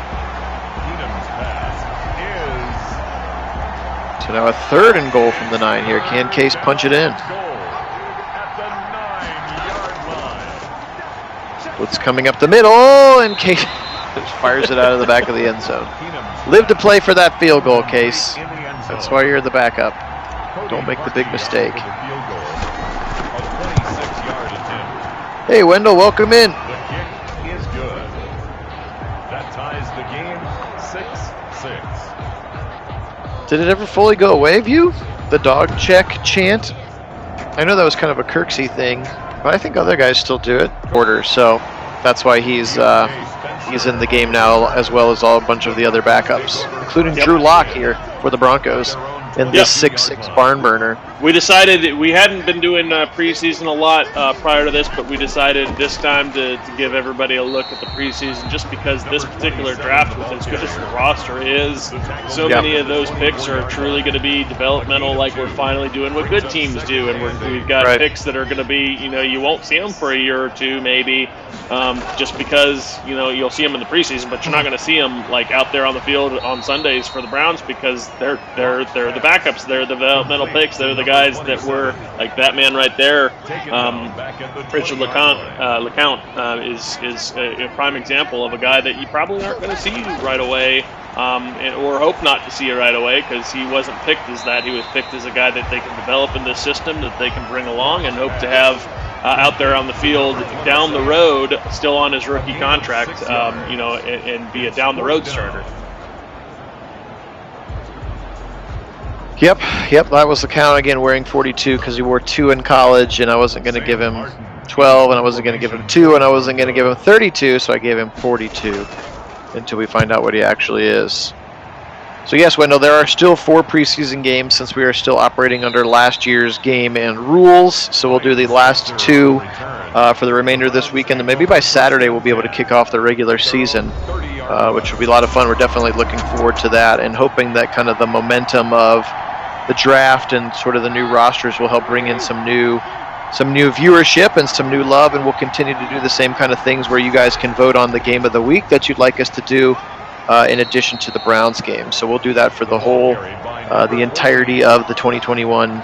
So now a 3rd and goal from the 9 here. Can Case punch it in? Blitz coming up the middle, and Case fires it out of the back of the end zone. Live to play for that field goal, Case. That's why you're the backup. Don't make the big mistake. Hey, Wendell, welcome in. The kick is good. That ties the game 6-6. Did it ever fully go away, View? The dog check chant? I know that was kind of a Kirksey thing, but I think other guys still do it. So that's why he's in the game now, as well as a bunch of the other backups, including Drew Lock here for the Broncos in this 6-6 barn burner. We decided we hadn't been doing preseason a lot prior to this, but we decided this time to give everybody a look at the preseason, just because this particular draft, with as good as the roster is, so many of those picks are truly going to be developmental, like we're finally doing what good teams do, and we've got picks that are going to be, you won't see them for a year or two maybe, just because you'll see them in the preseason, but you're not going to see them like out there on the field on Sundays for the Browns, because they're the the backups. They're the developmental picks. They're the guys that were like that man right there. Richard LeCount is a prime example of a guy that you probably aren't going to see right away, or hope not to see it right away, because he wasn't picked as that. He was picked as a guy that they can develop in this system, that they can bring along, and hope to have out there on the field down the road, still on his rookie contract, and be a down the road starter. Yep, that was the count again, wearing 42 because he wore 2 in college, and I wasn't going to give him 12, and I wasn't going to give him 2, and I wasn't going to give him 32, so I gave him 42 until we find out what he actually is. So yes, Wendell, there are still 4 preseason games since we are still operating under last year's game and rules. So we'll do the last 2 for the remainder of this weekend, and maybe by Saturday we'll be able to kick off the regular season, which will be a lot of fun. We're definitely looking forward to that, and hoping that kind of the momentum of the draft and sort of the new rosters will help bring in some new viewership and some new love, and we'll continue to do the same kind of things where you guys can vote on the game of the week that you'd like us to do in addition to the Browns game. So we'll do that for the whole, the entirety of the 2021,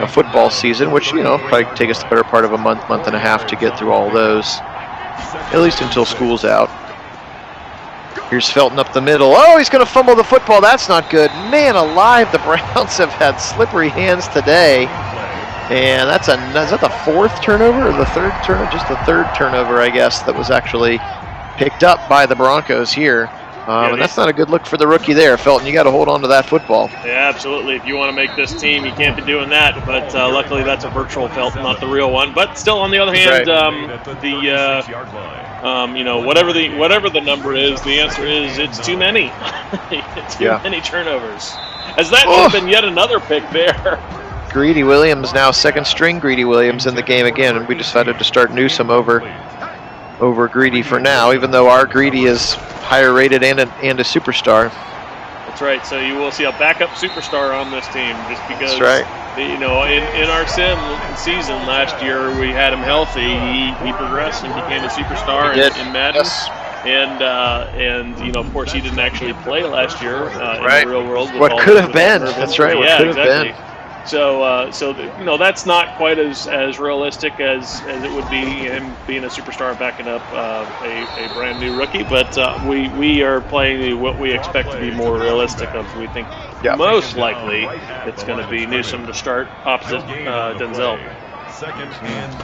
football season, which, probably take us the better part of a month and a half to get through all those, at least until school's out. Here's Felton up the middle. Oh, he's going to fumble the football. That's not good. Man alive, the Browns have had slippery hands today. And is that the 4th turnover or the 3rd turnover? Just the 3rd turnover, I guess, that was actually picked up by the Broncos here. And that's not a good look for the rookie there. Felton, you got to hold on to that football. Yeah, absolutely. If you want to make this team, you can't be doing that. But luckily, that's a virtual Felton, not the real one. But still, on the other hand, whatever the number is, the answer is it's too many. Too many turnovers. As that would have been yet another pick there. Greedy Williams now, 2nd string Greedy Williams in the game again, and we decided to start Newsome over Greedy for now, even though our Greedy is higher rated and a superstar. That's right. So you will see a backup superstar on this team, just because. That's right. In our sim season last year, we had him healthy. He progressed and became a superstar in Madden. Yes. And of course, he didn't actually play last year in the real world. What could have been? That's right. What could have been? So that's not quite as realistic as it would be him being a superstar backing up a brand new rookie. But we are playing what we expect to be more realistic of. We think most likely it's going to be Newsome to start opposite Denzel.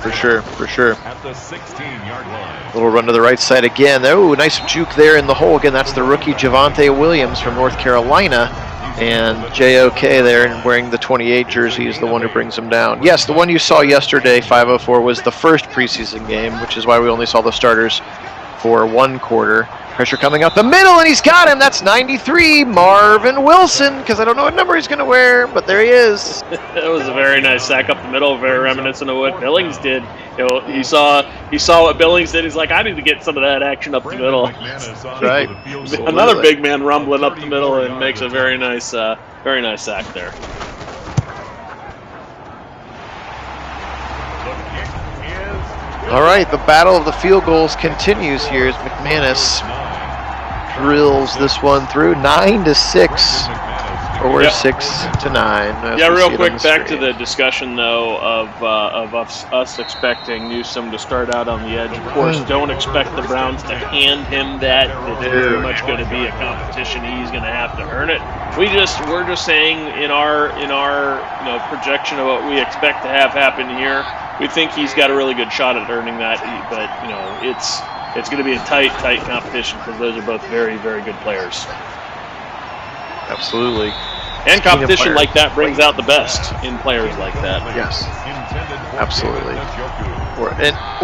For sure. At the 16-yard line. Little run to the right side again. Oh, nice juke there in the hole. Again, that's the rookie Javonte Williams from North Carolina. And J.O.K. there wearing the 28 jersey is the one who brings him down. Yes, the one you saw yesterday, 5:04, was the first preseason game, which is why we only saw the starters for 1 quarter. Pressure coming up the middle, and he's got him. That's 93, Marvin Wilson, because I don't know what number he's going to wear, but there he is. That was a very nice sack up the middle, very reminiscent of what Billings did. He saw what Billings did. He's like, I need to get some of that action up the middle. Right. Another big man rumbling up the middle and makes a very nice sack there. All right, the battle of the field goals continues here as McManus drills this one through. 9-6 or 6-9. Yeah, real quick, back to the discussion though of us expecting Newsome to start out on the edge. Of course, don't expect the Browns to hand him that. It's very much going to be a competition. He's going to have to earn it. We're just saying in our projection of what we expect to have happen here, we think he's got a really good shot at earning that. But it's going to be a tight competition because those are both very, very good players. Absolutely. And competition like that brings out the best in players like that. Yes, absolutely.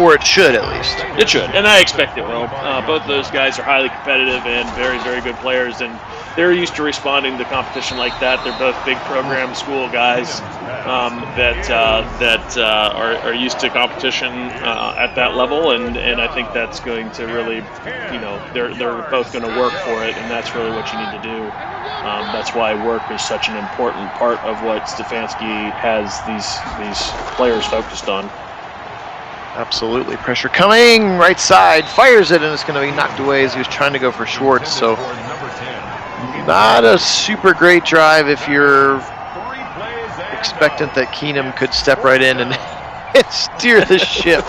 Or it should, at least. It should, and I expect it will. Both of those guys are highly competitive and very, very good players, and they're used to responding to competition like that. They're both big program school guys that are used to competition at that level, and I think that's going to really, they're both going to work for it, and that's really what you need to do. That's why work is such an important part of what Stefanski has these players focused on. Absolutely. Pressure coming, right side, fires it, and it's going to be knocked away as he was trying to go for Schwartz. So not a super great drive if you're expectant that Keenum could step right in and steer the ship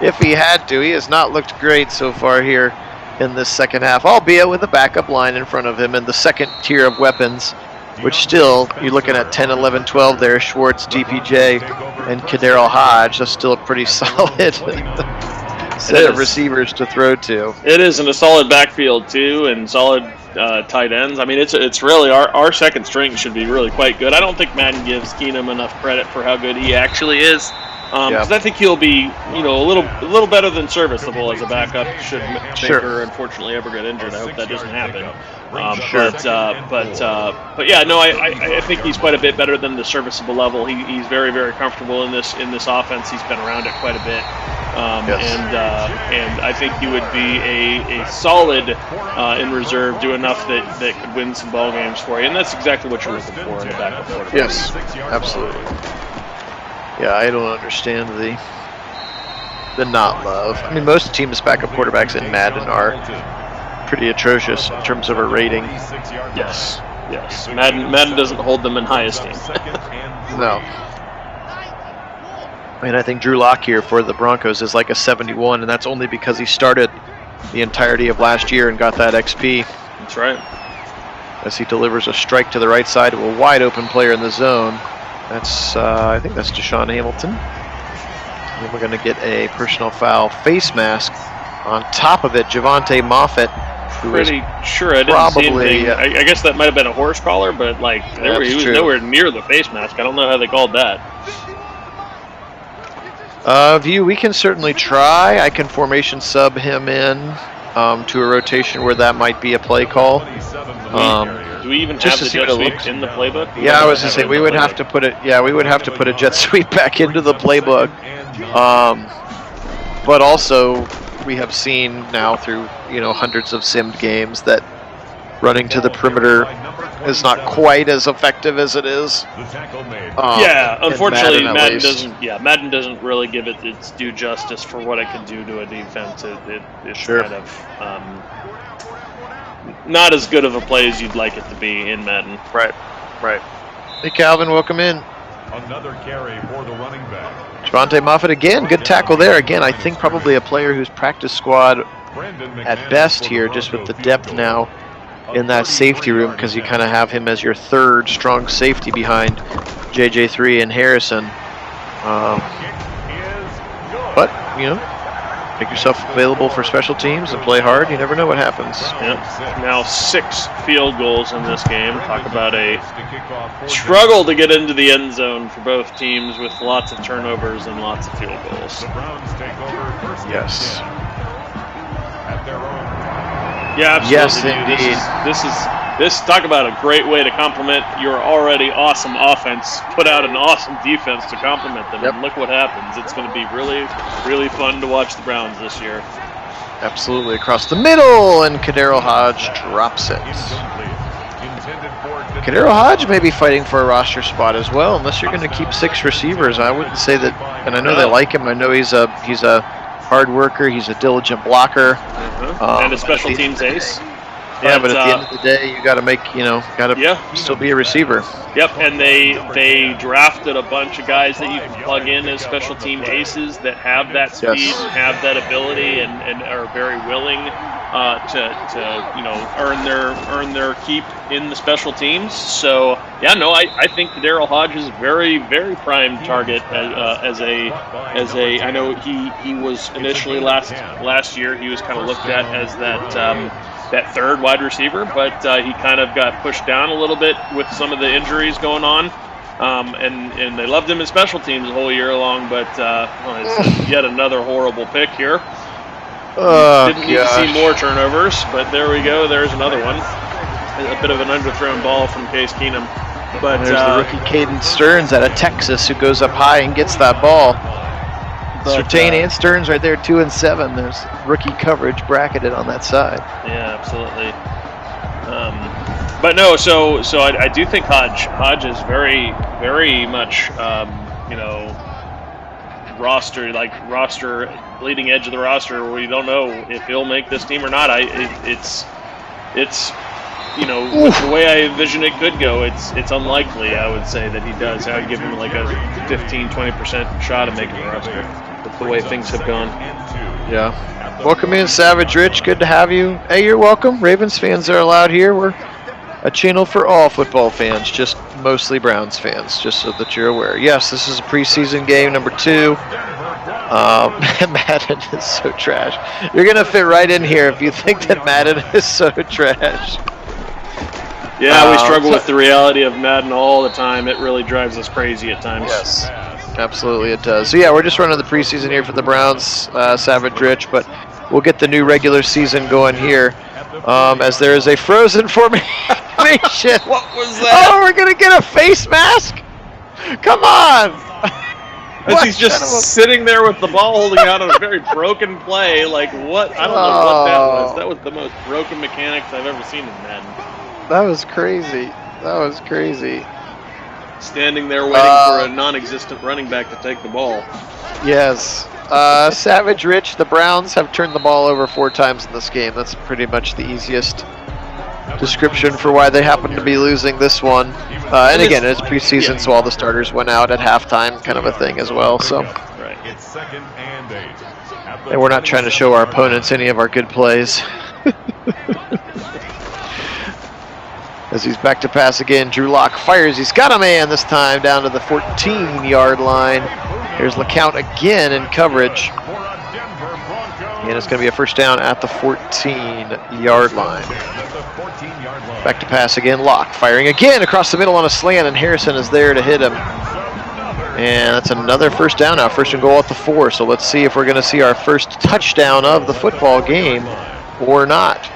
if he had to. He has not looked great so far here in this second half, albeit with a backup line in front of him and the second tier of weapons, which still, you're looking at 10, 11, 12 there, Schwartz, DPJ, and Kadarius Hodge. That's still a pretty solid set of receivers to throw to. It is, and a solid backfield too, and solid tight ends. I mean, it's really our second string should be really quite good. I don't think Madden gives Keenum enough credit for how good he actually is. Because I think he'll be, a little better than serviceable as a backup. Should Baker unfortunately ever get injured, I hope that doesn't happen. But yeah, no, I think he's quite a bit better than the serviceable level. He's very, very comfortable in this offense. He's been around it quite a bit, and I think he would be a solid in reserve, do enough that could win some ball games for you, and that's exactly what you're looking for in a backup quarterback. Yes, absolutely. Yeah, I don't understand the not love. I mean, most teams' backup quarterbacks in Madden are pretty atrocious in terms of a rating. Yes. Madden doesn't hold them in high esteem. No. I mean, I think Drew Lock here for the Broncos is like a 71, and that's only because he started the entirety of last year and got that XP. That's right. As he delivers a strike to the right side to a wide open player in the zone. That's, I think that's Deshaun Hamilton. And then we're going to get a personal foul face mask. On top of it, Javonte Moffett, who pretty sure I didn't see anything. I guess that might have been a horse collar, but he was nowhere near the face mask. I don't know how they called that. View, we can certainly try. I can formation sub him in to a rotation where that might be a play call. Do we even have the jet sweep in the playbook? Yeah, I was going to say we would have to put it. Yeah, we would have to put a jet sweep back into the playbook. But also, we have seen now through hundreds of simmed games that running to the perimeter is not quite as effective as it is. Unfortunately, Madden doesn't really give it its due justice for what it can do to a defense. It's kind of not as good of a play as you'd like it to be in Madden. Right. Hey, Calvin, welcome in. Another carry for the running back. Javonte Moffett again, good tackle there. Again, I think probably a player who's practice squad at best here, just with the depth now in that safety room, because you kind of have him as your third strong safety behind JJ3 and Harrison. But, make yourself available for special teams and play hard. You never know what happens. Yep. Now 6 field goals in this game. Talk about a struggle to get into the end zone for both teams with lots of turnovers and lots of field goals. Yes. Yeah, absolutely. Yes, indeed. This talk about a great way to complement your already awesome offense. Put out an awesome defense to complement them, and look what happens. It's going to be really, really fun to watch the Browns this year. Absolutely, across the middle, and Kadarius Hodge drops it. Kadarius Hodge may be fighting for a roster spot as well, unless you're going to keep 6 receivers. I wouldn't say that, and I know they like him. I know he's a hard worker. He's a diligent blocker, and a special teams ace. Yeah, but at the end of the day, you got to make, still be a receiver. Yep, and they drafted a bunch of guys that you can plug in as special team aces that have that speed, and have that ability, and are very willing to earn their keep in the special teams. So I think Kadarius Hodge is a very, very prime target as a. I know he was initially last year he was kind of looked at as that third wide receiver, but he kind of got pushed down a little bit with some of the injuries going on, and they loved him in special teams the whole year long, but it's yet another horrible pick here. Didn't need to see more turnovers, but there we go. There's another one. A bit of an underthrown ball from Case Keenum. But there's the rookie Caden Stearns out of Texas who goes up high and gets that ball. Surtain and Stearns right there, 2 and 7. There's rookie coverage bracketed on that side. Yeah, absolutely. But no, so I do think Hodge is very, very much roster bleeding edge of the roster where we don't know if he'll make this team or not. It's with the way I envision it could go, it's unlikely, I would say, that he does. I would give him like a 15-20% shot of making the roster with the way things have gone. Yeah. Welcome in, Savage Rich. Good to have you. Hey, you're welcome. Ravens fans are allowed here. We're a channel for all football fans, just mostly Browns fans, just so that you're aware. Yes, this is a preseason game, number 2. Madden is so trash. You're going to fit right in here if you think that Madden is so trash. Yeah, we struggle with the reality of Madden all the time. It really drives us crazy at times. Yes, absolutely it does. So yeah, we're just running the preseason here for the Browns, Savage Rich, but we'll get the new regular season going here as there is a frozen formation. What was that? Oh, we're going to get a face mask? Come on! As he's just sitting there with the ball holding out on a very broken play. Like, what? I don't know what that was. That was the most broken mechanics I've ever seen in Madden. That was crazy. That was crazy. Standing there waiting for a non-existent running back to take the ball. Yes. Savage Rich, the Browns have turned the ball over 4 times in this game. That's pretty much the easiest description for why they happen to be losing this one. And again, it's preseason, so all the starters went out at halftime, kind of a thing as well. So, and we're not trying to show our opponents any of our good plays. As he's back to pass again, Drew Lock fires. He's got a man this time down to the 14-yard line. Here's LeCount again in coverage. And it's going to be a first down at the 14-yard line. Back to pass again, Lock firing again across the middle on a slant, and Harrison is there to hit him. And that's another first down now, first and goal at the 4. So let's see if we're going to see our first touchdown of the football game or not.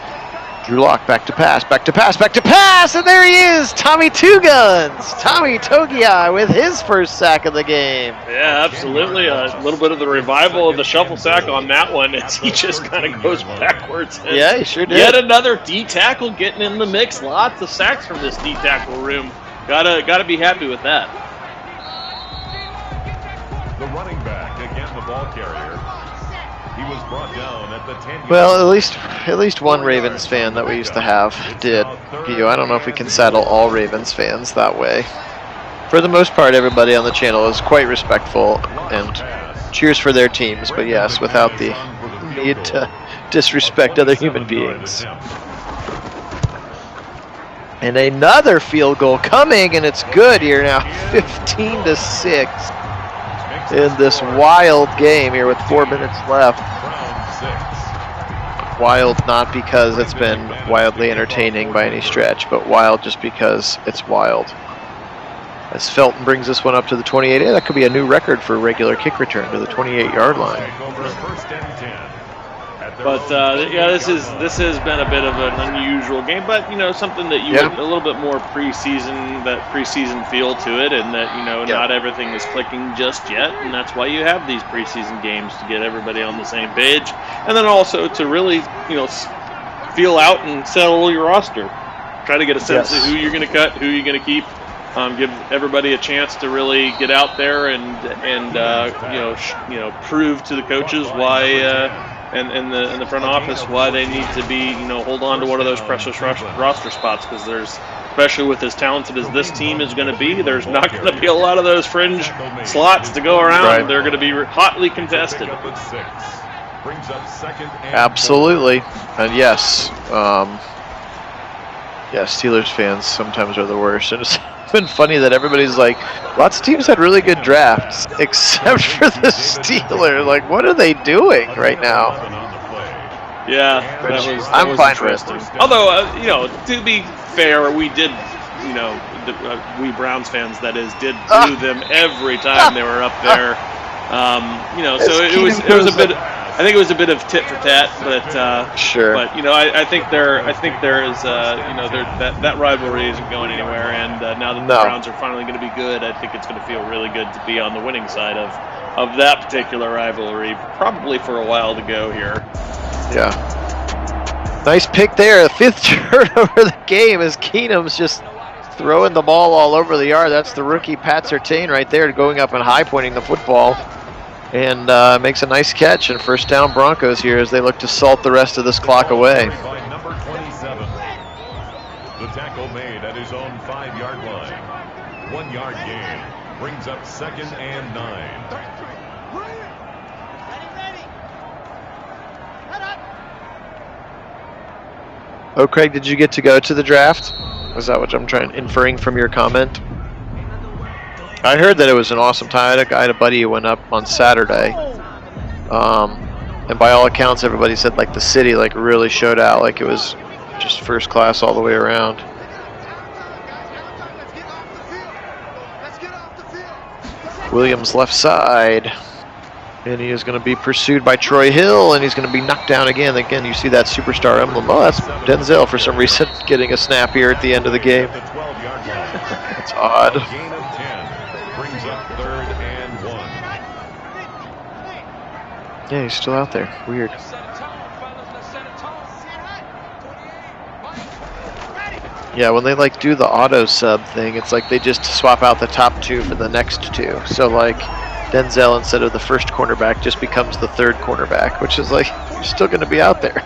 Drew Lock back to pass, back to pass, back to pass, and there he is, Tommy Two Guns, Tommy Togiai with his first sack of the game. Yeah, absolutely. A little bit of the revival of the shuffle sack on that one as he just kind of goes backwards. Yeah, he sure did. Yet another D tackle getting in the mix. Lots of sacks from this D tackle room. Gotta be happy with that. The running back, again the ball carrier. He was brought down at the 10. Well, at least one Ravens fan that we used to have did. I don't know if we can saddle all Ravens fans that way. For the most part, everybody on the channel is quite respectful and cheers for their teams, but yes, without the need to disrespect other human beings. And another field goal coming, and it's good here now, 15-6. In this wild game here with 4 minutes left. Wild not because it's been wildly entertaining by any stretch, but wild just because it's wild. As Felton brings this one up to the 28, that could be a new record for a regular kick return to the 28-yard line. But yeah, this has been a bit of an unusual game, but something that you would a little bit more preseason feel to it, and that not everything is clicking just yet, and that's why you have these preseason games to get everybody on the same page, and then also to really feel out and settle your roster, try to get a sense of who you're going to cut, who you're going to keep. Give everybody a chance to really get out there and prove to the coaches why. And the front office why they need to be hold on to one of those precious roster spots, because there's, especially with as talented as this team is going to be, there's not going to be a lot of those fringe slots to go around. Right. They're going to be hotly contested. Absolutely, and yes, Steelers fans sometimes are the worst. And it's been funny that everybody's like, lots of teams had really good drafts, except for the Steelers. Like, what are they doing right now? Yeah, I'm fine with it. Although, to be fair, we did, we Browns fans, that is, did boo them every time they were up there. So it was a bit. I think it was a bit of tit for tat, but sure. But I think there is that rivalry isn't going anywhere, and now that the Browns are finally going to be good, I think it's going to feel really good to be on the winning side of that particular rivalry, probably for a while to go here. Yeah. Nice pick there. The 5th turnover of the game as Keenum's just throwing the ball all over the yard. That's the rookie Pat Surtain right there, going up and high pointing the football. And makes a nice catch, and first down Broncos here as they look to salt the rest of this clock away. The tackle made at his own 5-yard line. 1 yard gain brings up 2nd and 9. Oh, Craig, did you get to go to the draft? Is that what I'm inferring from your comment? I heard that it was an awesome time. I had a buddy who went up on Saturday. And by all accounts, everybody said like the city like really showed out. Like it was just first class all the way around. Williams left side. And he is going to be pursued by Troy Hill, and he's going to be knocked down again. Again, you see that superstar emblem. Oh, that's Denzel for some reason getting a snap here at the end of the game. That's odd. Gain of 10 brings up 3rd and 1. Yeah, he's still out there. Weird. Yeah, when they like do the auto sub thing, it's like they just swap out the top 2 for the next 2. So like Denzel, instead of the first cornerback, just becomes the 3rd cornerback, which is like, you're still going to be out there.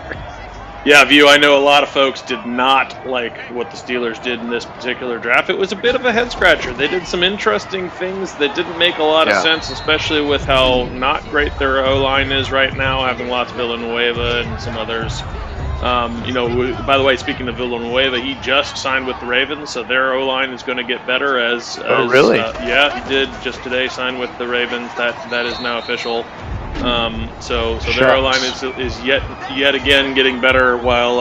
Yeah, View, I know a lot of folks did not like what the Steelers did in this particular draft. It was a bit of a head-scratcher. They did some interesting things that didn't make a lot of sense, especially with how not great their O-line is right now, having lost Villanueva and some others. By the way, speaking of Villanueva, he just signed with the Ravens, so their O-line is going to get better as oh, really? Yeah, he did just today sign with the Ravens. That is now official. So their O-line is yet again getting better, while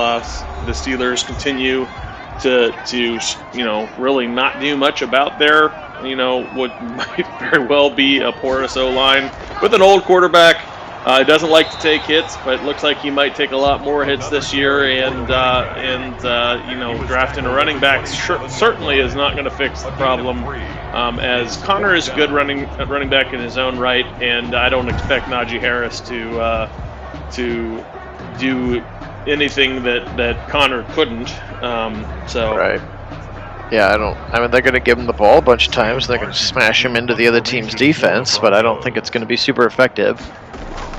the Steelers continue to really not do much about their what might very well be a porous O-line with an old quarterback. Doesn't like to take hits, but it looks like he might take a lot more hits this year. And drafting a running back certainly is not going to fix the problem. As Connor is a good running back in his own right, and I don't expect Najee Harris to do anything that Connor couldn't. Right. Yeah, I mean, they're going to give him the ball a bunch of times. They're going to smash him into the other team's defense, but I don't think it's going to be super effective.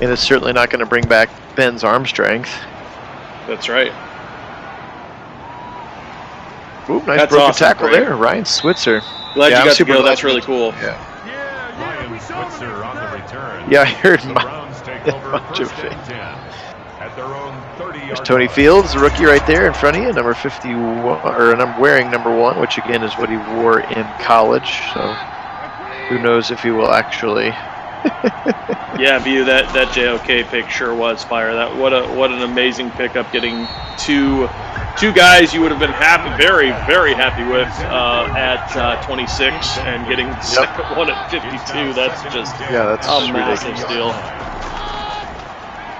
And it's certainly not going to bring back Ben's arm strength. That's right. Ooh, nice broken tackle there. Ryan Switzer. Glad you got to go. That's really cool. Yeah. Ryan Switzer on the return. Yeah, I heard the Browns take over first and 10 at their own 30-yard There's Tony Fields, the rookie right there in front of you, number 51, or I'm wearing number 1, which again is what he wore in college. So who knows if he will actually. Yeah, View, that JOK pick sure was fire. That what an amazing pickup, getting two guys you would have been very, very happy with at 26, and getting the second one at 52. That's just that's a massive steal.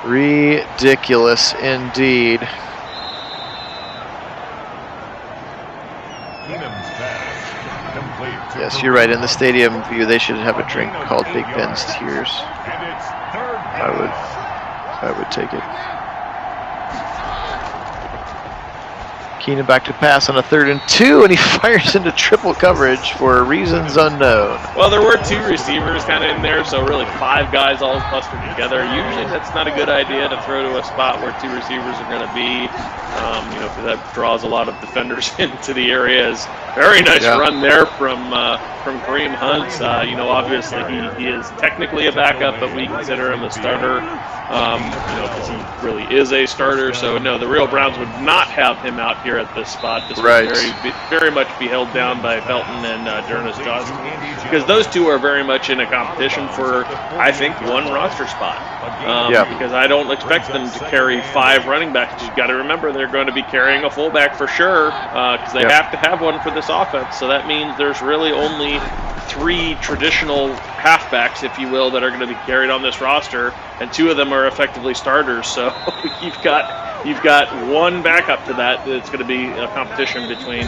Ridiculous indeed. Yes, you're right. In the stadium view, they should have a drink called Big Ben's Tears. I would take it. Keenan back to pass on a 3rd and 2, and he fires into triple coverage for reasons unknown. Well, there were 2 receivers kind of in there, so really 5 guys all clustered together. Usually that's not a good idea to throw to a spot where 2 receivers are going to be. Because that draws a lot of defenders into the areas. Very nice run there from Kareem Hunt. Obviously he is technically a backup, but we consider him a starter. Because he really is a starter. So no, the real Browns would not have him out here at this spot. This would very much be held down by Felton and Jonas Johnson, because those 2 are very much in a competition for, I think, 1 roster spot. Because I don't expect them to carry 5 running backs. You've got to remember they're going to be carrying a fullback for sure, because they have to have one for this offense. So that means there's really only 3 traditional halfbacks, if you will, that are going to be carried on this roster, and 2 of them are effectively starters. So you've got 1 backup to that. It's going to be a competition between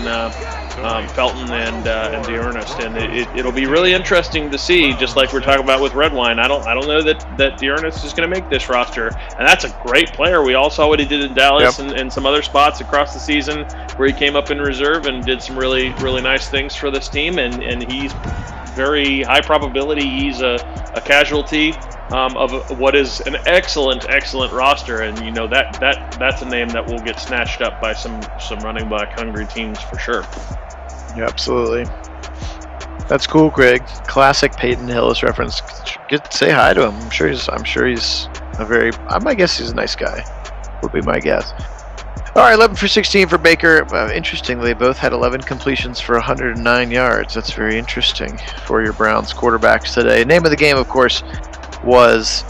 Felton and D'Ernest, and it'll be really interesting to see. Just like we're talking about with Redwine, I don't know that D'Ernest is going to make this roster, and that's a great player. We all saw what he did in Dallas and some other spots across the season where he came up in reserve and did some really, really nice things for this team, and he's very high probability he's a casualty of what is an excellent roster, and that's a name that will get snatched up by some running back hungry teams for sure. Yeah, absolutely. That's cool, Greg. Classic Peyton Hillis reference. Say hi to him. I'm sure he's a very. I guess he's a nice guy. Would be my guess. All right, 11 for 16 for Baker. Interestingly, both had 11 completions for 109 yards. That's very interesting for your Browns quarterbacks today. Name of the game, of course, was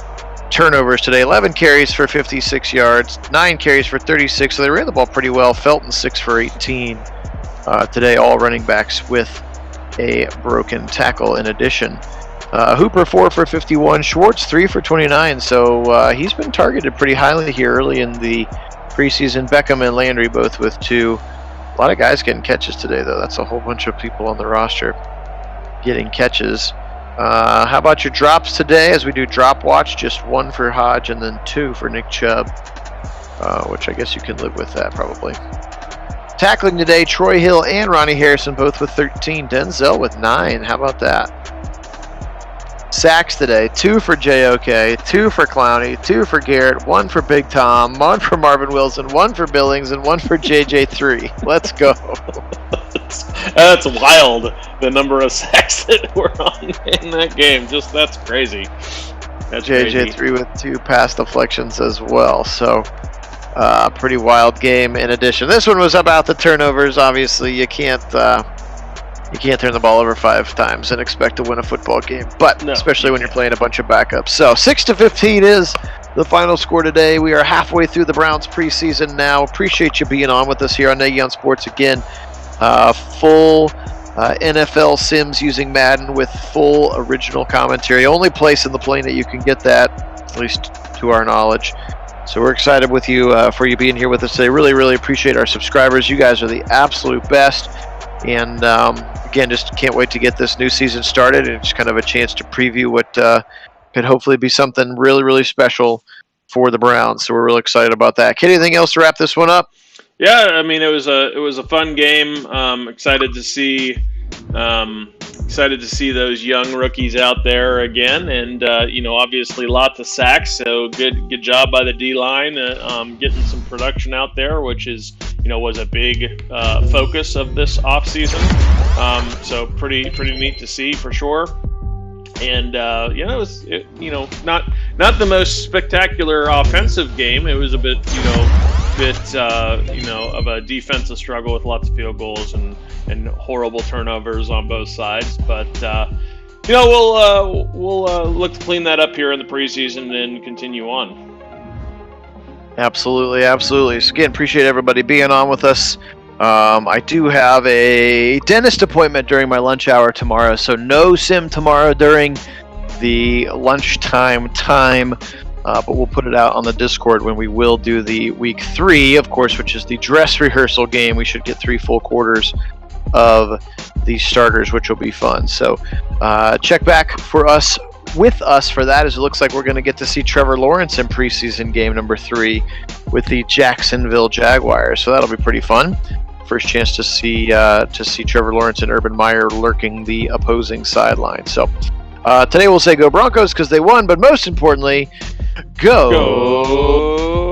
turnovers today. 11 carries for 56 yards, 9 carries for 36. So they ran the ball pretty well. Felton 6 for 18 today. All running backs with a broken tackle in addition. Hooper 4 for 51. Schwartz 3 for 29. So he's been targeted pretty highly here early in the preseason. Beckham and Landry both with 2. A lot of guys getting catches today, though. That's a whole bunch of people on the roster getting catches. How about your drops today as we do drop watch? Just 1 for Hodge and then 2 for Nick Chubb, which I guess you can live with that probably. Tackling today, Troy Hill and Ronnie Harrison both with 13. Denzel with 9. How about that? Sacks today, 2 for JOK, 2 for Clowney, 2 for Garrett, 1 for Big Tom, 1 for Marvin Wilson, 1 for Billings, and 1 for JJ3. Let's go. That's wild, the number of sacks that were on in that game. That's crazy. That's JJ3 crazy. with 2 pass deflections as well. So, pretty wild game in addition. This one was about the turnovers. Obviously, you can't turn the ball over 5 times and expect to win a football game, but No, especially when you're playing a bunch of backups. So 6-15 is the final score today. We are halfway through the Browns preseason now. Appreciate you being on with us here on Nagy on Sports again. Full NFL Sims using Madden with full original commentary. Only place in the plane that you can get that, at least to our knowledge. So we're excited with you for you being here with us today. Really, really appreciate our subscribers. You guys are the absolute best. And again, just can't wait to get this new season started. And it's kind of a chance to preview what could hopefully be something really, really special for the Browns. So we're really excited about that. Kid, anything else to wrap this one up? Yeah, I mean it was a fun game. Excited to see those young rookies out there again, and obviously lots of sacks. So good job by the D-line, getting some production out there, which is was a big focus of this offseason. So pretty neat to see for sure. And it was not the most spectacular offensive game. It was a bit of a defensive struggle with lots of field goals and horrible turnovers on both sides. But we'll look to clean that up here in the preseason and continue on. Absolutely. So again, appreciate everybody being on with us. I do have a dentist appointment during my lunch hour tomorrow, so no sim tomorrow during the lunchtime time. But we'll put it out on the Discord when we will do the week 3, of course, which is the dress rehearsal game. We should get 3 full quarters of the starters, which will be fun. So check back with us for that, as it looks like we're going to get to see Trevor Lawrence in preseason game number 3 with the Jacksonville Jaguars. So that'll be pretty fun. First chance to see Trevor Lawrence and Urban Meyer lurking the opposing sideline. So today we'll say go Broncos because they won, but most importantly, go